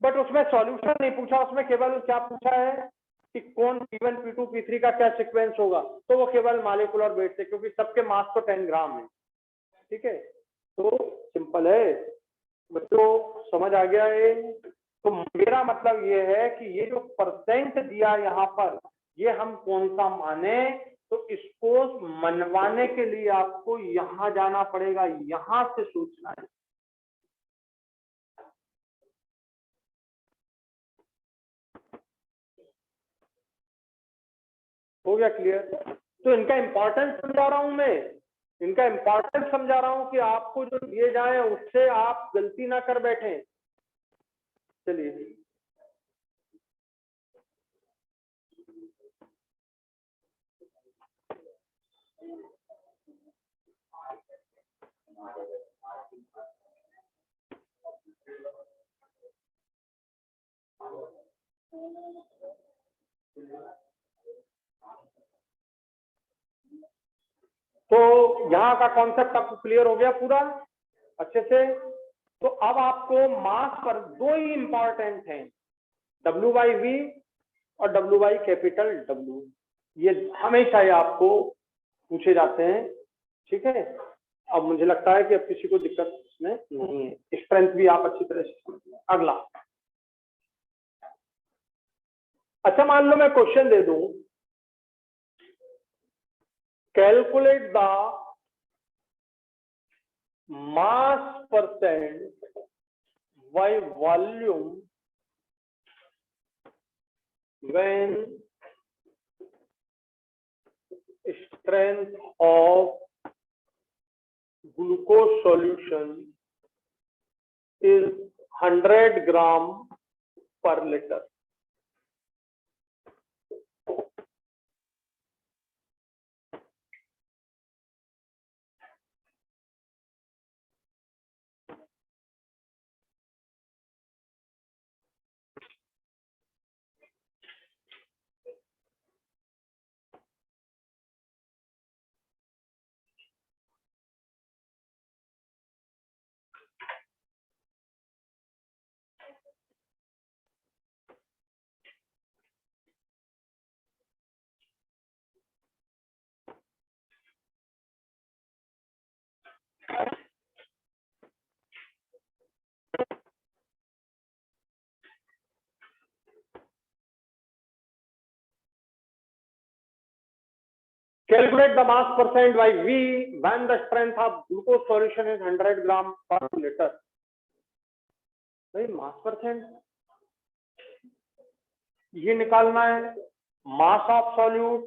बट उसमें सॉल्यूशन नहीं पूछा, उसमें केवल क्या पूछा है कि कौन P1, P2, P3 का क्या सीक्वेंस होगा, तो वो केवल मॉलिक्यूलर वेट से, क्योंकि सबके मास तो 10 ग्राम है, ठीक है। तो सिंपल है बच्चों, समझ आ गया है। तो मेरा मतलब ये है कि ये जो परसेंट दिया यहाँ पर, ये हम कौन सा माने, तो इसको मनवाने के लिए आपको यहां जाना पड़ेगा, यहां से सोचना है। हो गया क्लियर। तो इनका इंपॉर्टेंस समझा रहा हूं मैं, इनका इंपॉर्टेंस समझा रहा हूं कि आपको जो दिए जाए उससे आप गलती ना कर बैठे। चलिए, तो यहाँ का कॉन्सेप्ट आपको क्लियर हो गया पूरा अच्छे से। तो अब आपको मास पर दो ही इंपॉर्टेंट हैं, W/V और W/W। ये हमेशा ही आपको पूछे जाते हैं, ठीक है। अब मुझे लगता है कि अब किसी को दिक्कत इसमें नहीं है, स्ट्रेंथ भी आप अच्छी तरह से समझ लें। अगला, अच्छा मान लो मैं क्वेश्चन दे दूं, calculate the mass percent by volume when strength of glucose solution is 100 gram per liter। Calculate the mass percent by V when the strength of glucose solution is 100 gram per liter। भाई मास percent ये निकालना है। मास of solute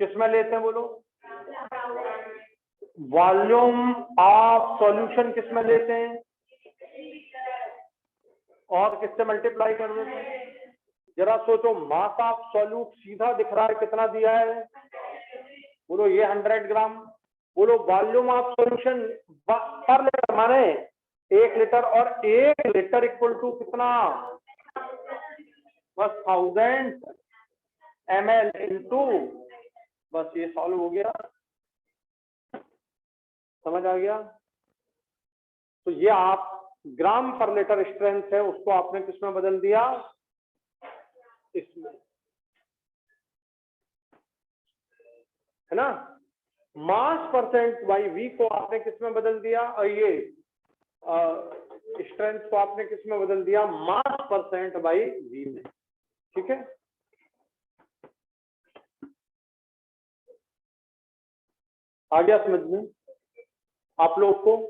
किसमें लेते हैं बोलो? Volume of solution किसमें लेते हैं? और किससे मल्टीप्लाई कर देते हैं? जरा सोचो, मास ऑफ सॉल्यूट सीधा दिख रहा है, कितना दिया है बोलो? ये 100 ग्राम। बोलो वॉल्यूम ऑफ सॉल्यूशन पर लीटर माने 1 लीटर, और 1 लीटर इक्वल टू कितना? बस 1000 ml इंटू, बस ये सॉल्व हो गया। समझ आ गया? तो ये आप ग्राम पर लीटर स्ट्रेंथ है, उसको आपने किसमें बदल दिया? इसमें, है ना। मास परसेंट बाई वी को आपने किसमें बदल दिया? और ये स्ट्रेंथ को आपने किसमें बदल दिया? मास परसेंट बाई वी में, ठीक है। आ गया समझ में आप लोग को?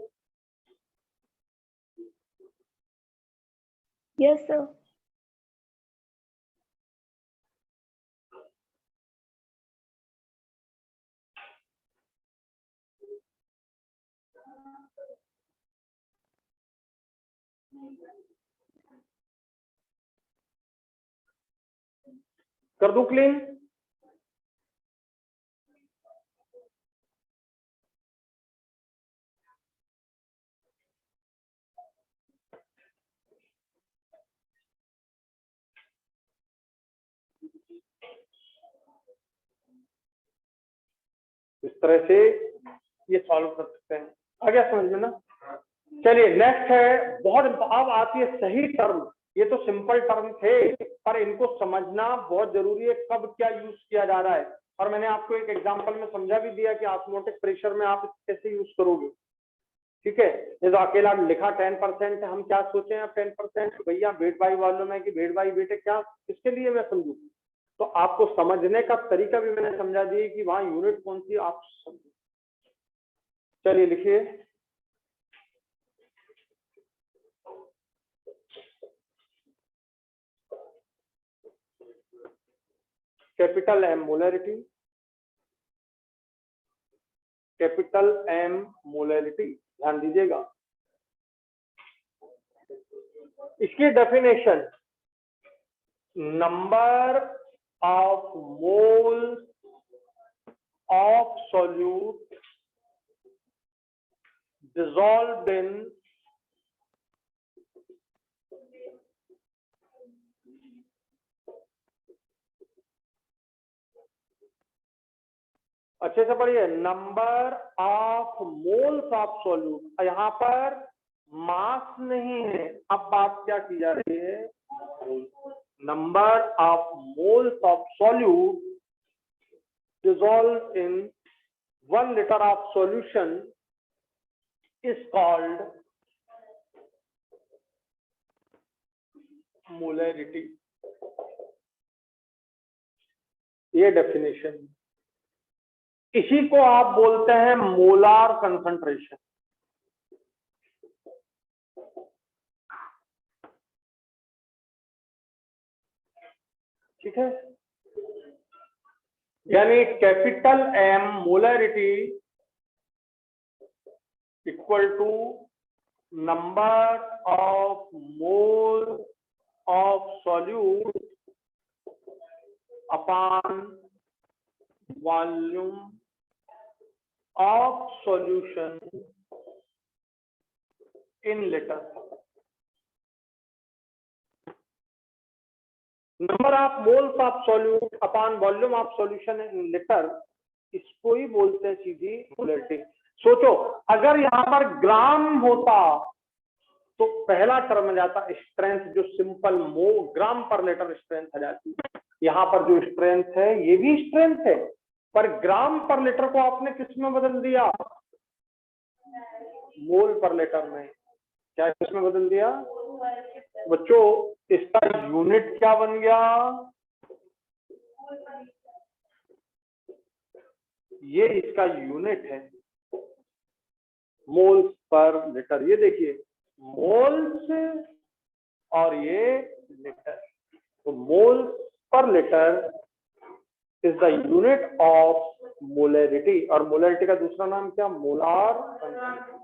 Yes sir. कर दूं क्लीन? इस तरह से ये सॉल्व कर सकते हैं। आ गया समझ में ना? चलिए नेक्स्ट है, बहुत अब आती है सही टर्म। ये तो सिंपल टर्म थे, पर इनको समझना बहुत जरूरी है, कब क्या यूज किया जा रहा है। और मैंने आपको एक एग्जांपल में समझा भी दिया कि ऑस्मोटिक प्रेशर में आप कैसे यूज करोगे, ठीक है। ये तो अकेला लिखा 10% है, हम क्या सोचे अब 10% भैया वेट बाई वॉल्यूम है कि वेट बाई वेट है, क्या किसके लिए मैं समझू? तो आपको समझने का तरीका भी मैंने समझा दिया कि वहां यूनिट कौन सी आप समझो। चलिए लिखिए, capital M molarity capital M molarity, ध्यान दीजिएगा। इसकी definition, number of mole of solute dissolved in अच्छे से पढ़िए, number of moles of solute, यहाँ पर मास नहीं है, अब बात क्या की जा रही है, number of moles of solute dissolved in 1 liter of solution is called molarity। ये डेफिनेशन, इसी को आप बोलते हैं मोलार कंसंट्रेशन। ठीक है, यानी capital M molarity equal to number of mole of solute upon volume of solution in litre. Number of moles of solute upon volume of solution in litre, इसको ही बोलते हैं सीधी मोलैरिटी। सोचो, अगर यहाँ पर ग्राम होता तो पहला टर्म आ जाता स्ट्रेंथ, जो सिंपल ग्राम पर लीटर स्ट्रेंथ आ जाती। यहाँ पर जो स्ट्रेंथ है ये भी स्ट्रेंथ है, पर ग्राम पर लीटर को आपने किस में बदल दिया, मोल पर लीटर में। क्या किसमें बदल दिया बच्चों, इसका यूनिट क्या बन गया, ये इसका यूनिट है मोल्स पर लीटर। ये देखिए मोल्स और ये लीटर, तो moles per litre is the unit of molarity, और मोलैरिटी का दूसरा नाम क्या, मोलार कंसंट्रेशन।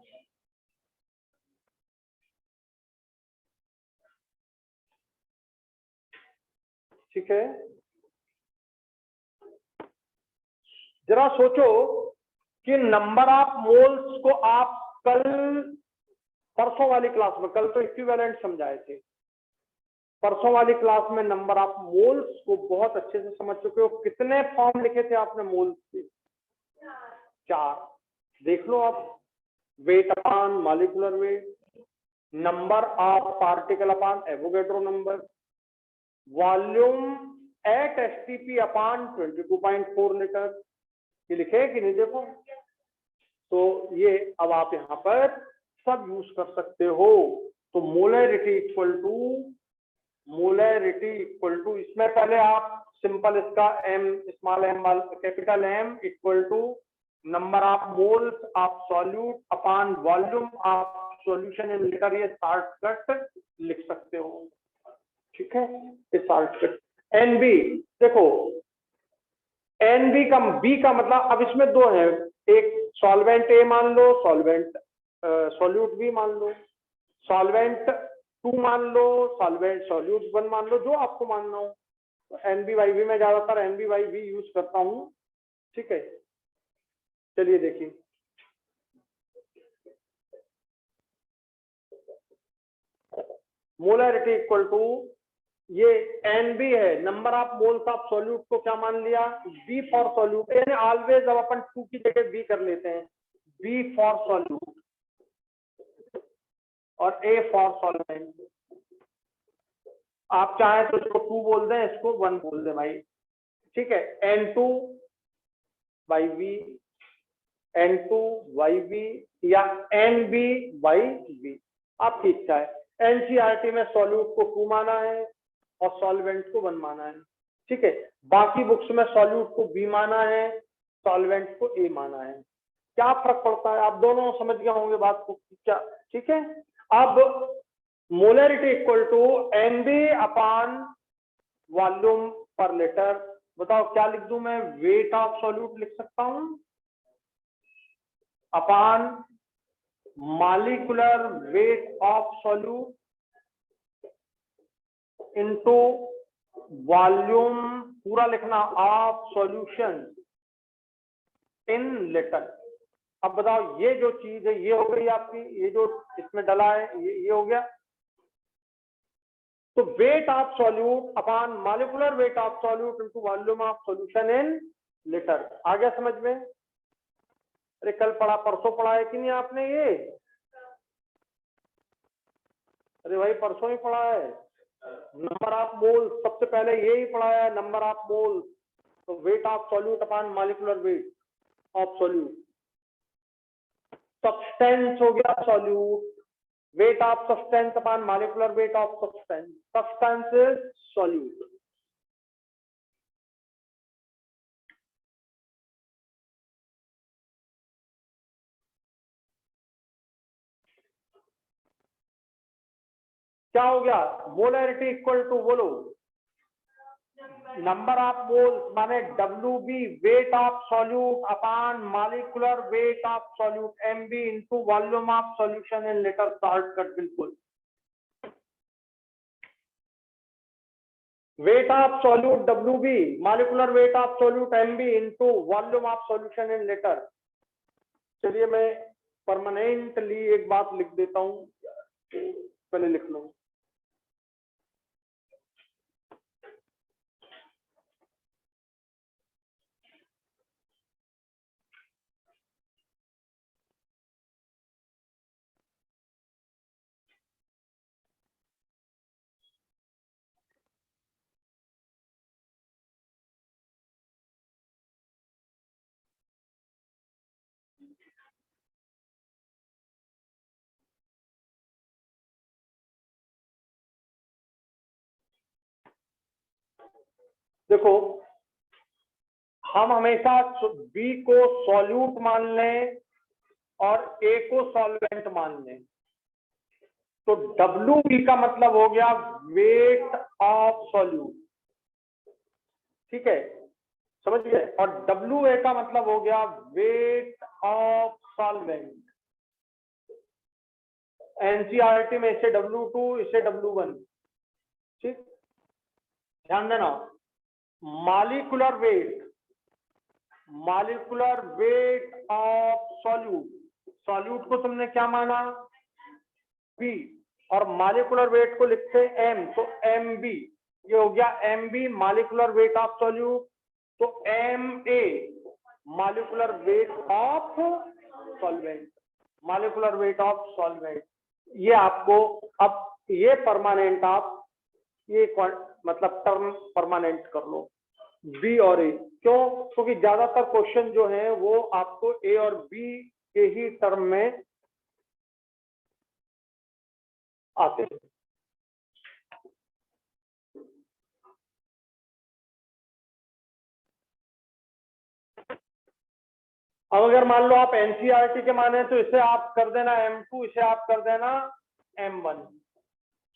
ठीक है, जरा सोचो कि नंबर ऑफ मोल्स को आप कल परसों वाली क्लास में, कल तो इक्विवेलेंट समझाए थे, परसों वाली क्लास में नंबर ऑफ मोल्स को बहुत अच्छे से समझ चुके हो। कितने फॉर्म लिखे थे आपने मोल्स के, 4। देख लो आप, weight upon molecular wait, number of particle upon Avogadro number, volume at STP upon 22.4 litre, ये लिखे है कि नहीं, देखो। तो ये अब आप यहाँ पर सब यूज कर सकते हो। तो मोलैरिटी इक्वल टू इसमें पहले आप सिंपल इसका M, small m, capital M equal to number of moles of solute upon volume of solution in litre, ये शॉर्टकट लिख सकते हो। ठीक है, ये शॉर्टकट। NB देखो, NB का B का मतलब, अब इसमें 2 है, एक सॉल्वेंट A मान लो, सॉल्वेंट सॉल्यूट B मान लो, सॉल्वेंट 2 मान लो, सॉल्वेंट सॉल्यूट 1 मान लो, जो आपको मानना हो। तो NB/V में ज्यादातर NB/V यूज करता हूं। ठीक है, चलिए देखिए, मोलैरिटी इक्वल टू, ये NB है, number of moles of solute को क्या मान लिया, B फॉर सॉल्यूट, यानी ऑलवेज अब अपन 2 की जगह B कर लेते हैं, B फॉर सॉल्यूट और A फॉर सॉल्वेंट। आप चाहे तो इसको 2 बोल दें, इसको 1 बोल दें भाई। ठीक है, N2/V, N2/V या NB/V, आपकी इच्छा है। NCERT में सॉल्यूट को 2 माना है और सॉल्वेंट को 1 माना है। ठीक है, बाकी बुक्स में सॉल्यूट को B माना है, सॉल्वेंट को A माना है। क्या फर्क पड़ता है, आप दोनों समझ गए होंगे बात को क्या। ठीक है, अब molarity equal to NB upon volume पर लीटर। बताओ क्या लिख दूं मैं, वेट ऑफ सॉल्यूट लिख सकता हूं, upon molecular weight of solute into volume, पूरा लिखना, ऑफ सॉल्यूशन इन लीटर। अब बताओ ये जो चीज है ये हो गई आपकी, ये जो इसमें डला है ये हो गया। तो weight of solute upon molecular weight of solute into volume of solution in litre. आ गया समझ में? अरे कल पढ़ा, परसों पढ़ा है कि नहीं आपने ये? अरे भाई परसों ही पढ़ा है। नंबर ऑफ मोल्स सबसे पहले ये ही पढ़ाया है, नंबर ऑफ मोल्स। तो weight of solute upon molecular weight of solute. Substance हो गया solute, weight of substance upon molecular weight of substance. Substance is solute. क्या हो गया? मोलैरिटी इक्वल टू, बोलो, नंबर ऑफ मोल्स माने WB weight of solute upon molecular weight of solute MB into volume of solution in litre. Shortcut बिल्कुल। Weight of solute WB, molecular weight of solute MB into volume of solution in litre. चलिए मैं permanently एक बात लिख देता हूं, पहले लिख लो। देखो हम हमेशा B को सॉल्यूट मान लें और A को सॉल्वेंट मान लें। तो WB का मतलब हो गया वेट ऑफ सॉल्यूट, ठीक है, समझ गए? और WA का मतलब हो गया वेट ऑफ सॉल्वेंट। NCERT में इसे W2, इसे W1, ठीक, ध्यान देना। Molecular weight of solute, solute को तुमने क्या माना? B, और मॉलिक्यूलर वेट को लिखते M, तो MB। ये हो गया MB molecular weight of solute. तो MA molecular weight of solvent, molecular weight of solvent. ये आपको अब ये परमानेंट, आप ये मतलब टर्म परमानेंट कर लो, B और A। क्यों? क्योंकि ज्यादातर क्वेश्चन जो है वो आपको A और B के ही टर्म में आते हैं। अब अगर मान लो आप NCERT के माने तो इसे आप कर देना M2, इसे आप कर देना M1,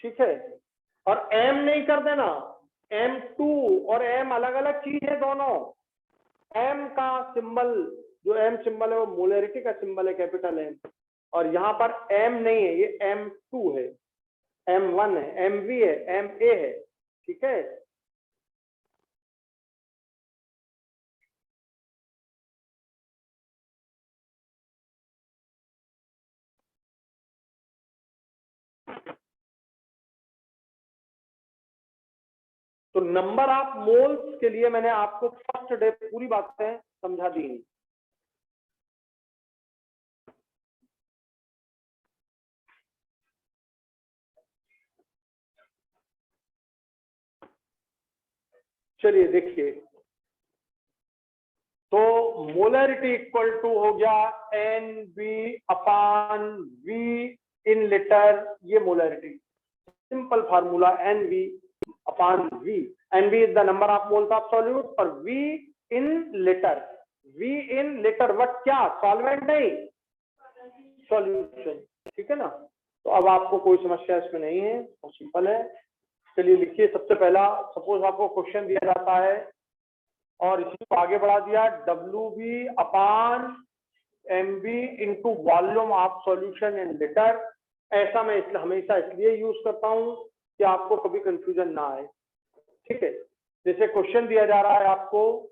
ठीक है। और M नहीं कर देना, M2 और M अलग अलग चीज है दोनों। M का सिंबल, जो M सिंबल है वो मोलैरिटी का सिंबल है, कैपिटल M। और यहाँ पर M नहीं है, ये M2 है, M1 है, MV है, MA है, ठीक है। तो नंबर ऑफ मोल्स के लिए मैंने आपको फर्स्ट डे पूरी बातें समझा दी। चलिए देखिए, तो मोलैरिटी इक्वल टू हो गया NB upon V in litre. ये molarity simple formula, NV upon V। NV is the number of moles of solute और V in litre. V in litre but क्या? सॉल्वेंट नहीं, सॉल्यूशन, ठीक है ना। तो अब आपको कोई समस्या इसमें नहीं है, बहुत सिंपल है। चलिए लिखिए, सबसे पहला सपोज आपको क्वेश्चन दिया जाता है और इसी को आगे बढ़ा दिया, WB upon MB into volume of solution in litre. ऐसा मैं हमेशा इसलिए यूज करता हूं कि आपको कभी कंफ्यूजन ना आए। ठीक है, जैसे क्वेश्चन दिया जा रहा है आपको,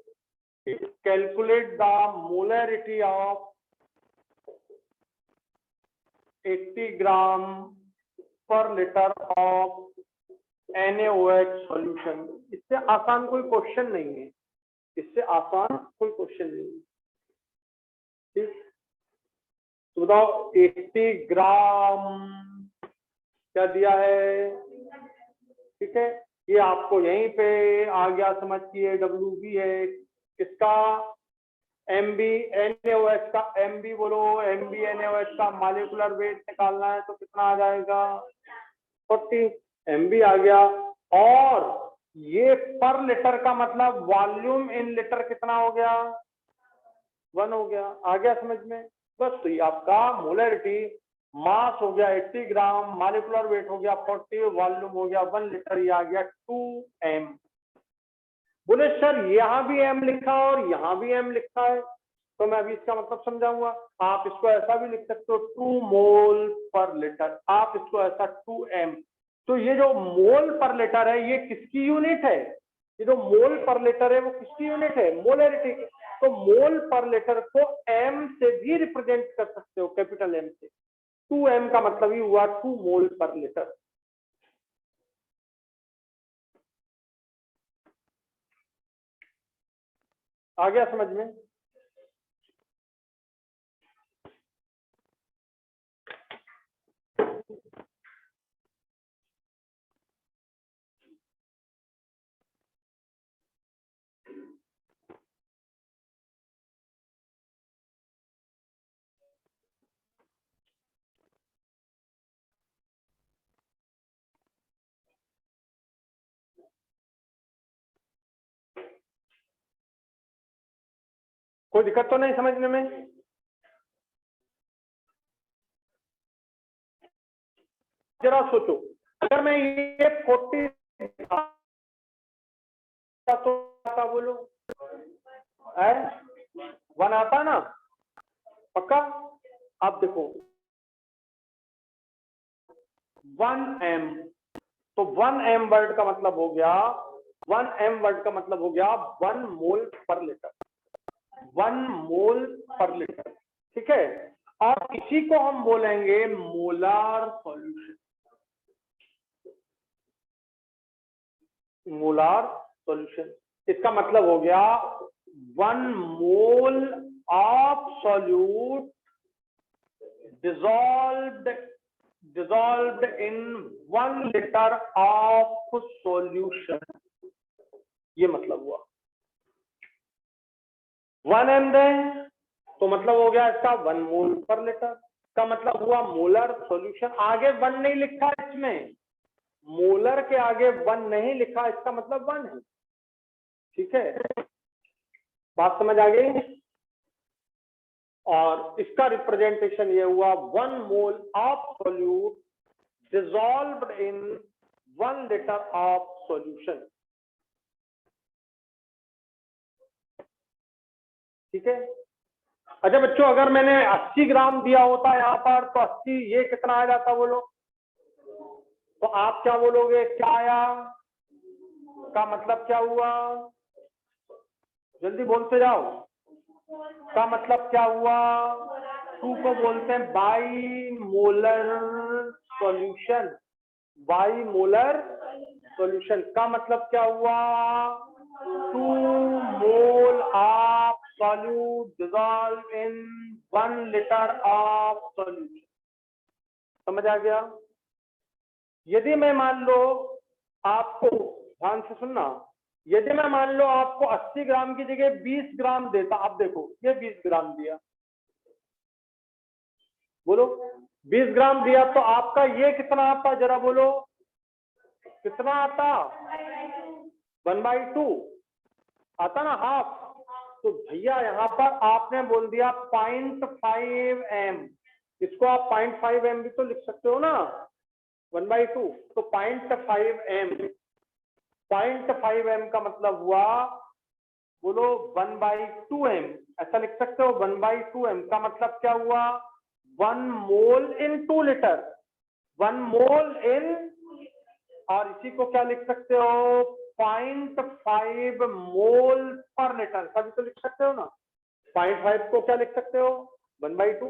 calculate the molarity of 80 gram per litre of NaOH solution. इससे आसान कोई क्वेश्चन नहीं है, इससे आसान कोई क्वेश्चन नहीं है। ठीक, तो बताओ 80 ग्राम क्या दिया है। ठीक है, ये आपको यहीं पे आ गया समझ की है, WB है किसका, MB NaOH का। MB बोलो, MB NaOH का मॉलिक्यूलर वेट निकालना है तो कितना आ जाएगा, 40 MB आ गया। और ये पर लीटर का मतलब वॉल्यूम इन लीटर कितना हो गया, 1 हो गया। आ गया समझ में। बस तो ये आपका मोलरिटी, मास हो गया 80 ग्राम, मॉलिक्यूलर वेट हो गया 40, वॉल्यूम हो गया 1 लीटर, ये आ गया 2m। बोले सर यहाँ भी m लिखा है और यहाँ भी m लिखा है, तो मैं अभी इसका मतलब समझाऊंगा। आप इसको ऐसा भी लिख सकते हो 2 मोल पर लीटर, आप इसको ऐसा 2m। तो ये जो मोल पर लीटर है ये किसकी यूनिट है, ये जो मोल पर लीटर है वो किसकी यूनिट है, मोलरिटी की। तो मोल पर लीटर को m से भी रिप्रेजेंट कर सकते हो, कैपिटल M से। 2m का मतलब ही हुआ 2 मोल पर लीटर। आ गया समझ में। कोई दिक्कत तो नहीं समझने में। जरा सोचो, अगर मैं ये 40 तो आता, बोलो 1 आता ना, पक्का। आप देखो 1m, तो 1m वर्ड का मतलब हो गया, 1m वर्ड का मतलब हो गया 1 मोल पर लीटर, 1 मोल पर लीटर। ठीक है, और इसी को हम बोलेंगे मोलार सॉल्यूशन, मोलार सॉल्यूशन। इसका मतलब हो गया 1 मोल of solute dissolved in 1 liter of solution। ये मतलब हुआ 1m दें तो मतलब हो गया इसका 1 मोल पर लीटर का मतलब हुआ मोलर सॉल्यूशन। आगे 1 नहीं लिखा इसमें, मोलर के आगे 1 नहीं लिखा, इसका मतलब 1 है। ठीक है, बात समझ आ गई। और इसका रिप्रेजेंटेशन ये हुआ 1 मोल of solute dissolved in 1 litre of solution. ठीक है, अच्छा बच्चों, अगर मैंने 80 ग्राम दिया होता यहाँ पर तो 80, ये कितना आ जाता बोलो, तो आप क्या बोलोगे, क्या आया, का मतलब क्या हुआ, जल्दी बोलते जाओ, का मतलब क्या हुआ। 2 को बोलते हैं by molar solution, by molar solution का मतलब क्या हुआ, 2 मोल of solute dissolve in 1 litre of solution. समझ आ गया। यदि मैं मान लो आपको, ध्यान से सुनना, यदि मैं मान लो आपको 80 ग्राम की जगह 20 ग्राम देता, आप देखो ये 20 ग्राम दिया, बोलो 20 ग्राम दिया, तो आपका ये कितना आता, जरा बोलो कितना आता, 1/2 आता ना, हाफ। तो भैया यहाँ पर आपने बोल दिया 0.5m, इसको आप 0.5m भी तो लिख सकते हो ना, 1/2, तो 0.5m, 0.5m का मतलब हुआ बोलो 1/2m, ऐसा लिख सकते हो। 1/2m का मतलब क्या हुआ? 1 मोल इन 2 लीटर, 1 मोल इन, और इसी को क्या लिख सकते हो? 0.5 मोल पर लीटर, सभी तो लिख सकते हो ना। 0.5 को क्या लिख सकते हो? 1/2।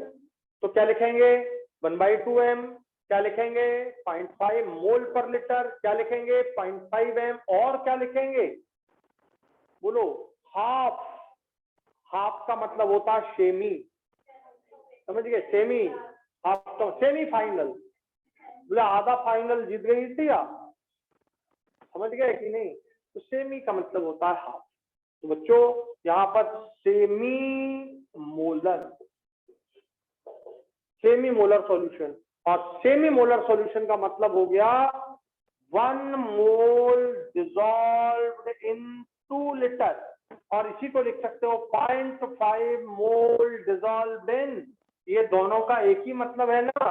तो क्या लिखेंगे? 1/2m। क्या लिखेंगे? 0.5 मोल पर लीटर। क्या लिखेंगे? 0.5m। और क्या लिखेंगे? बोलो हाफ। हाफ का मतलब होता है सेमी, समझ गए? सेमी, हाफ तो सेमी फाइनल, बोले आधा फाइनल जीत गई इंडिया, समझ गए कि नहीं? तो सेमी का मतलब होता है हाफ। तो बच्चों यहाँ पर semi molar, semi molar solution, और सेमी मोलर सॉल्यूशन का मतलब हो गया 1 मोल डिसॉल्व्ड इन 2 लीटर, और इसी को लिख सकते हो 0.5 मोल डिसॉल्व्ड इन। ये दोनों का एक ही मतलब है ना,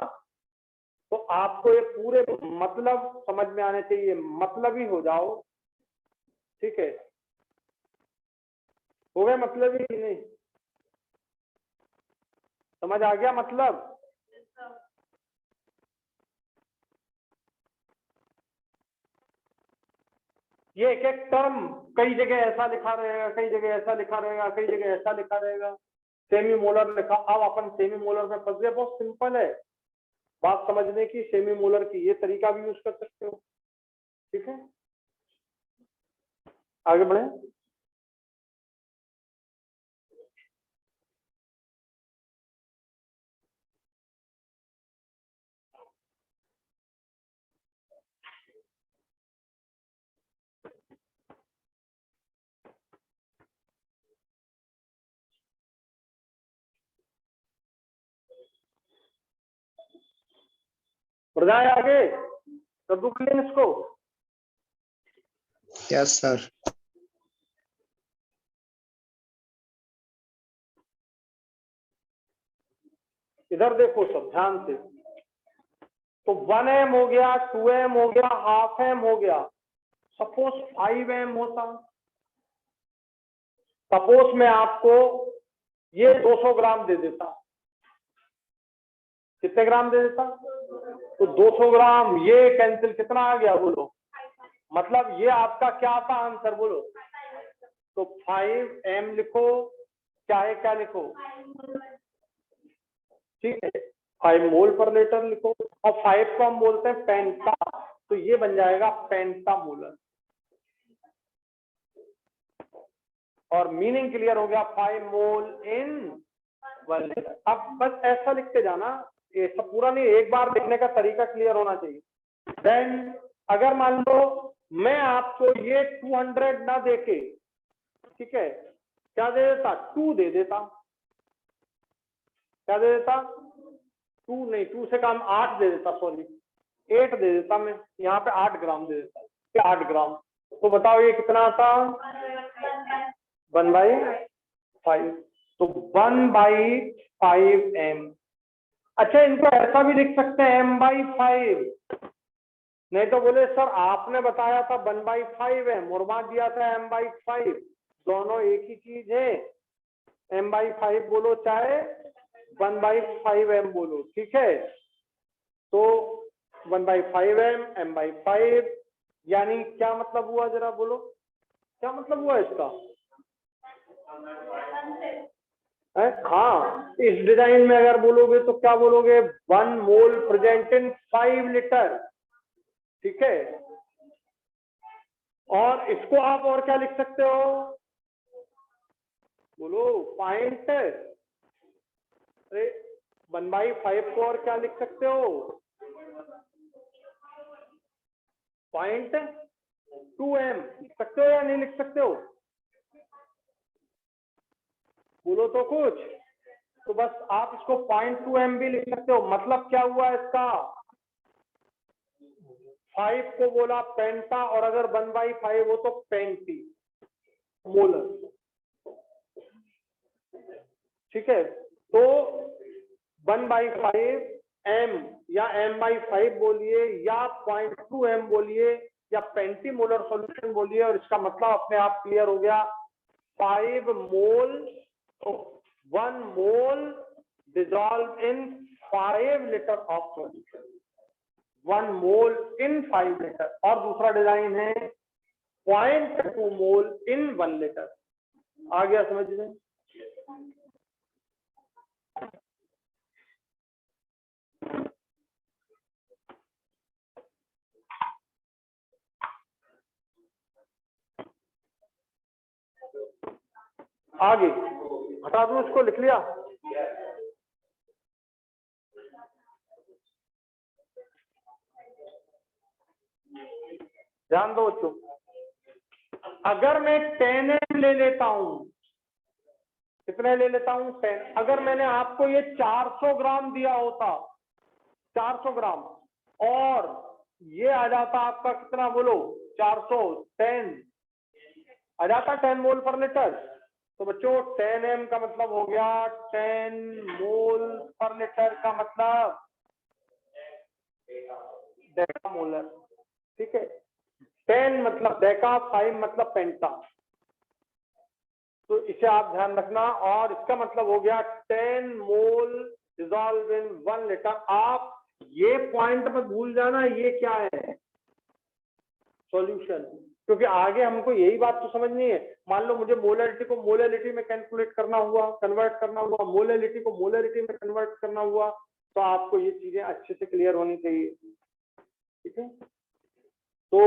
तो आपको ये पूरे मतलब समझ में आने चाहिए, मतलब ही हो जाओ, ठीक है? हो गया मतलब ही नहीं? समझ आ गया मतलब? ये एक एक टर्म कई जगह ऐसा लिखा रहेगा, कई जगह ऐसा लिखा रहेगा, कई जगह ऐसा लिखा रहेगा। सेमी मोलर लिखा, अब अपन सेमी मोलर में फंस गए। बहुत सिंपल है बात समझने की, सेमी मोलर की ये तरीका भी यूज कर सकते हो, ठीक है? आगे बढ़े। बढ़ जाए आगे, कद्दू कर लें इसको। Yes sir. इधर देखो सब ध्यान से। तो 1m हो गया, 2m हो गया, हाफ एम हो गया। सपोज 5m होता, सपोज मैं आपको ये 200 ग्राम दे देता, कितने ग्राम दे देता? तो 200 ग्राम, ये कैंसिल, कितना आ गया बोलो? मतलब ये आपका क्या था आंसर बोलो? तो 5m लिखो, चाहे क्या लिखो, ठीक है? 5 मोल पर लीटर लिखो, और 5 को हम बोलते हैं पेंटा, तो ये बन जाएगा पेंटा मोलर। और मीनिंग क्लियर हो गया, 5 मोल इन 1 लीटर। अब बस ऐसा लिखते जाना, ये सब पूरा नहीं, एक बार लिखने का तरीका क्लियर होना चाहिए। देन अगर मान लो मैं आपको ये 200 ना देके, ठीक है, क्या दे देता? 2 दे देता। क्या दे देता? 2 नहीं, 2 से कम 8 दे देता, सॉरी 8 दे देता मैं, यहाँ पे 8 ग्राम दे देता, क्या 8 ग्राम? तो बताओ ये कितना आता? 1/5। तो 1/5m। अच्छा इनको ऐसा भी लिख सकते हैं m/5, नहीं तो बोले सर आपने बताया था 1/5m और वहां दिया था m/5, दोनों एक ही चीज है। m/5 बोलो चाहे 1/5m बोलो, ठीक है? तो 1/5m, m/5, यानी क्या मतलब हुआ जरा बोलो, क्या मतलब हुआ इसका? हाँ, इस डिजाइन में अगर बोलोगे तो क्या बोलोगे? 1 मोल प्रेजेंट इन 5 लीटर, ठीक है? और इसको आप और क्या लिख सकते हो बोलो? पॉइंट, अरे 1/5 को और क्या लिख सकते हो? 0.2m लिख सकते हो या नहीं लिख सकते हो? बोलो तो कुछ। तो बस आप इसको 0.2m भी लिख सकते हो। मतलब क्या हुआ इसका? 5 को बोला पेंटा, और अगर 1/5 हो तो पेंटी मोलर, ठीक है? तो 1/5m या m/5 बोलिए या 0.2m बोलिए या पेंटी मोलर सॉल्यूशन बोलिए, और इसका मतलब अपने आप क्लियर हो गया, 5 मोल, 1 मोल dissolved in 5 liter of solution, 1 mole in 5 liter। और दूसरा डिजाइन है 0.2 मोल in 1 liter। आ गया समझ में? आगे हटा दूं इसको, लिख लिया? ध्यान दो बच्चों, अगर मैं 10 ले लेता हूं, कितने ले लेता हूं? 10। अगर मैंने आपको ये 400 ग्राम दिया होता, 400 ग्राम, और ये आ जाता आपका कितना बोलो? 400, 10 आ जाता 10 मोल पर लीटर। तो बच्चों 10 m का मतलब हो गया 10 मोल पर लीटर का मतलब डेका मोलर। ठीक है, 10 मतलब डेका, 5 मतलब पेंटा। तो इसे आप ध्यान रखना। और इसका मतलब हो गया 10 मोल डिसॉल्व इन 1 लीटर। आप ये पॉइंट मत भूल जाना, ये क्या है? सॉल्यूशन। क्योंकि आगे हमको यही बात तो समझनी है। मान लो मुझे मोलरिटी को मोलरिटी में कैलकुलेट करना हुआ, कन्वर्ट करना हुआ, मोलरिटी को मोलरिटी में कन्वर्ट करना हुआ, तो आपको ये चीजें अच्छे से क्लियर होनी चाहिए। ठीक है, तो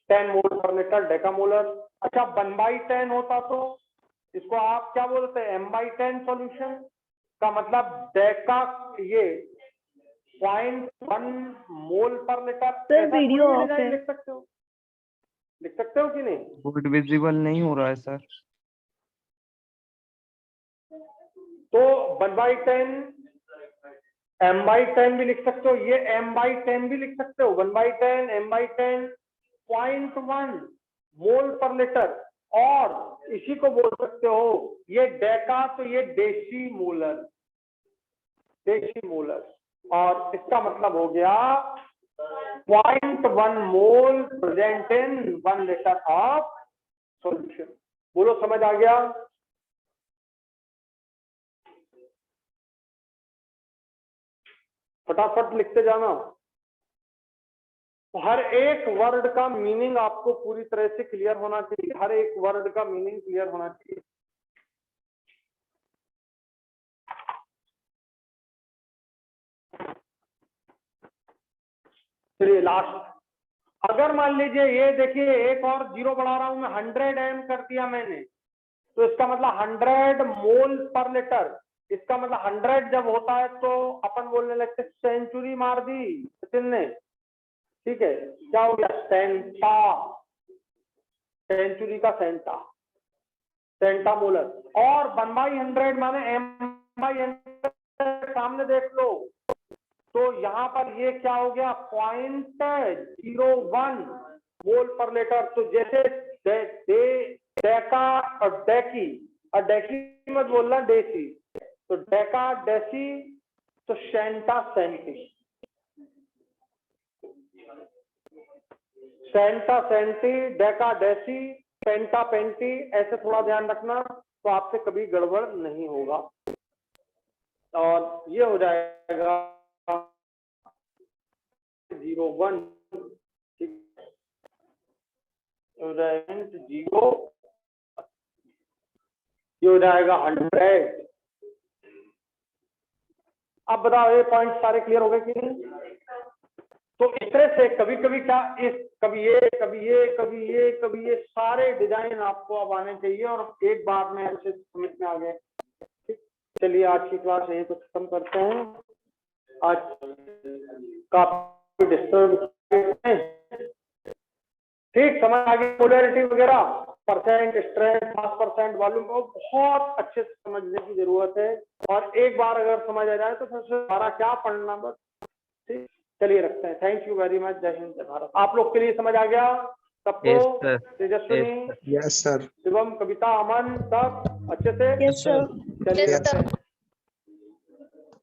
10 मोल पर लीटर डेकामोलर। अच्छा 1/10 होता तो इसको आप क्या बोलते हैं? m/10 सॉल्यूशन का मतलब डेका, ये 0.1 मोल पर लीटर। सर वीडियो ऑफ है। लिख सकते हो, लिख सकते हो कि नहीं? बोर्ड विजिबल नहीं हो रहा है सर। तो 1/10 m/10 भी लिख सकते हो, ये m/10 भी लिख सकते हो। 1/10 m/10 0.1 मोल पर लीटर। और इसी को बोल सकते हो ये डेका, तो ये देशी मोलर, देशी मोलर। और इसका मतलब हो गया 0.1 mole present in 1 litre of solution. बोलो समझ आ गया? फटाफट लिखते जाना। हर एक वर्ड का मीनिंग आपको पूरी तरह से क्लियर होना चाहिए, हर एक वर्ड का मीनिंग क्लियर होना चाहिए। चलिए लास्ट। अगर मान लीजिए ये देखिए, एक और जीरो बढ़ा रहा हूं मैं, 100 m कर दिया मैंने, तो इसका मतलब 100 मोल पर लीटर। इसका मतलब 100 जब होता है तो अपन बोलने लगते सेंचुरी मार दी सचिन ने। ठीक है, क्या हो गया? सेंटा, सेंचुरी का सेंटा, सेंटा मोलर। और 1/100 माने m/100, सामने देख लो। तो यहाँ पर ये क्या हो गया? 0.01 मोल पर लीटर। तो जैसे डेका और डेकी, और डेकी मत बोलना, डेसी। तो डेका डेसी, तो centa centi, centa centi, deca deci, penta penti. ऐसे थोड़ा ध्यान रखना, तो आपसे कभी गड़बड़ नहीं होगा। और ये हो जाएगा 0.1, ये हो जाएगा 100। अब बताओ ये पॉइंट सारे क्लियर हो गए कि नहीं? तो इस तरह से कभी कभी क्या, इस कभी ये कभी ये कभी ये कभी ये सारे डिजाइन आपको अब आने चाहिए, और एक बार में ऐसे समझ में आ गए। चलिए आज की क्लास यही तो खत्म करते हैं। आज काफी डिस्टर्ब, ठीक समझ आ गई? पोलैरिटी वगैरह, परसेंट, स्ट्रेंथ, मास परसेंट, वॉल्यूम को बहुत अच्छे से समझने की जरूरत है। और एक बार अगर समझ आ जाए तो फिर सारा क्या पढ़ना, बस। ठीक, चलिए रखते हैं। Thank you very much. जय हिंद, जय भारत। आप लोग के लिए समझ आ गया सबको? तेजस्विनी, यस सर, शिवम, कविता, अमन, सब अच्छे से? Yes sir. चलिए।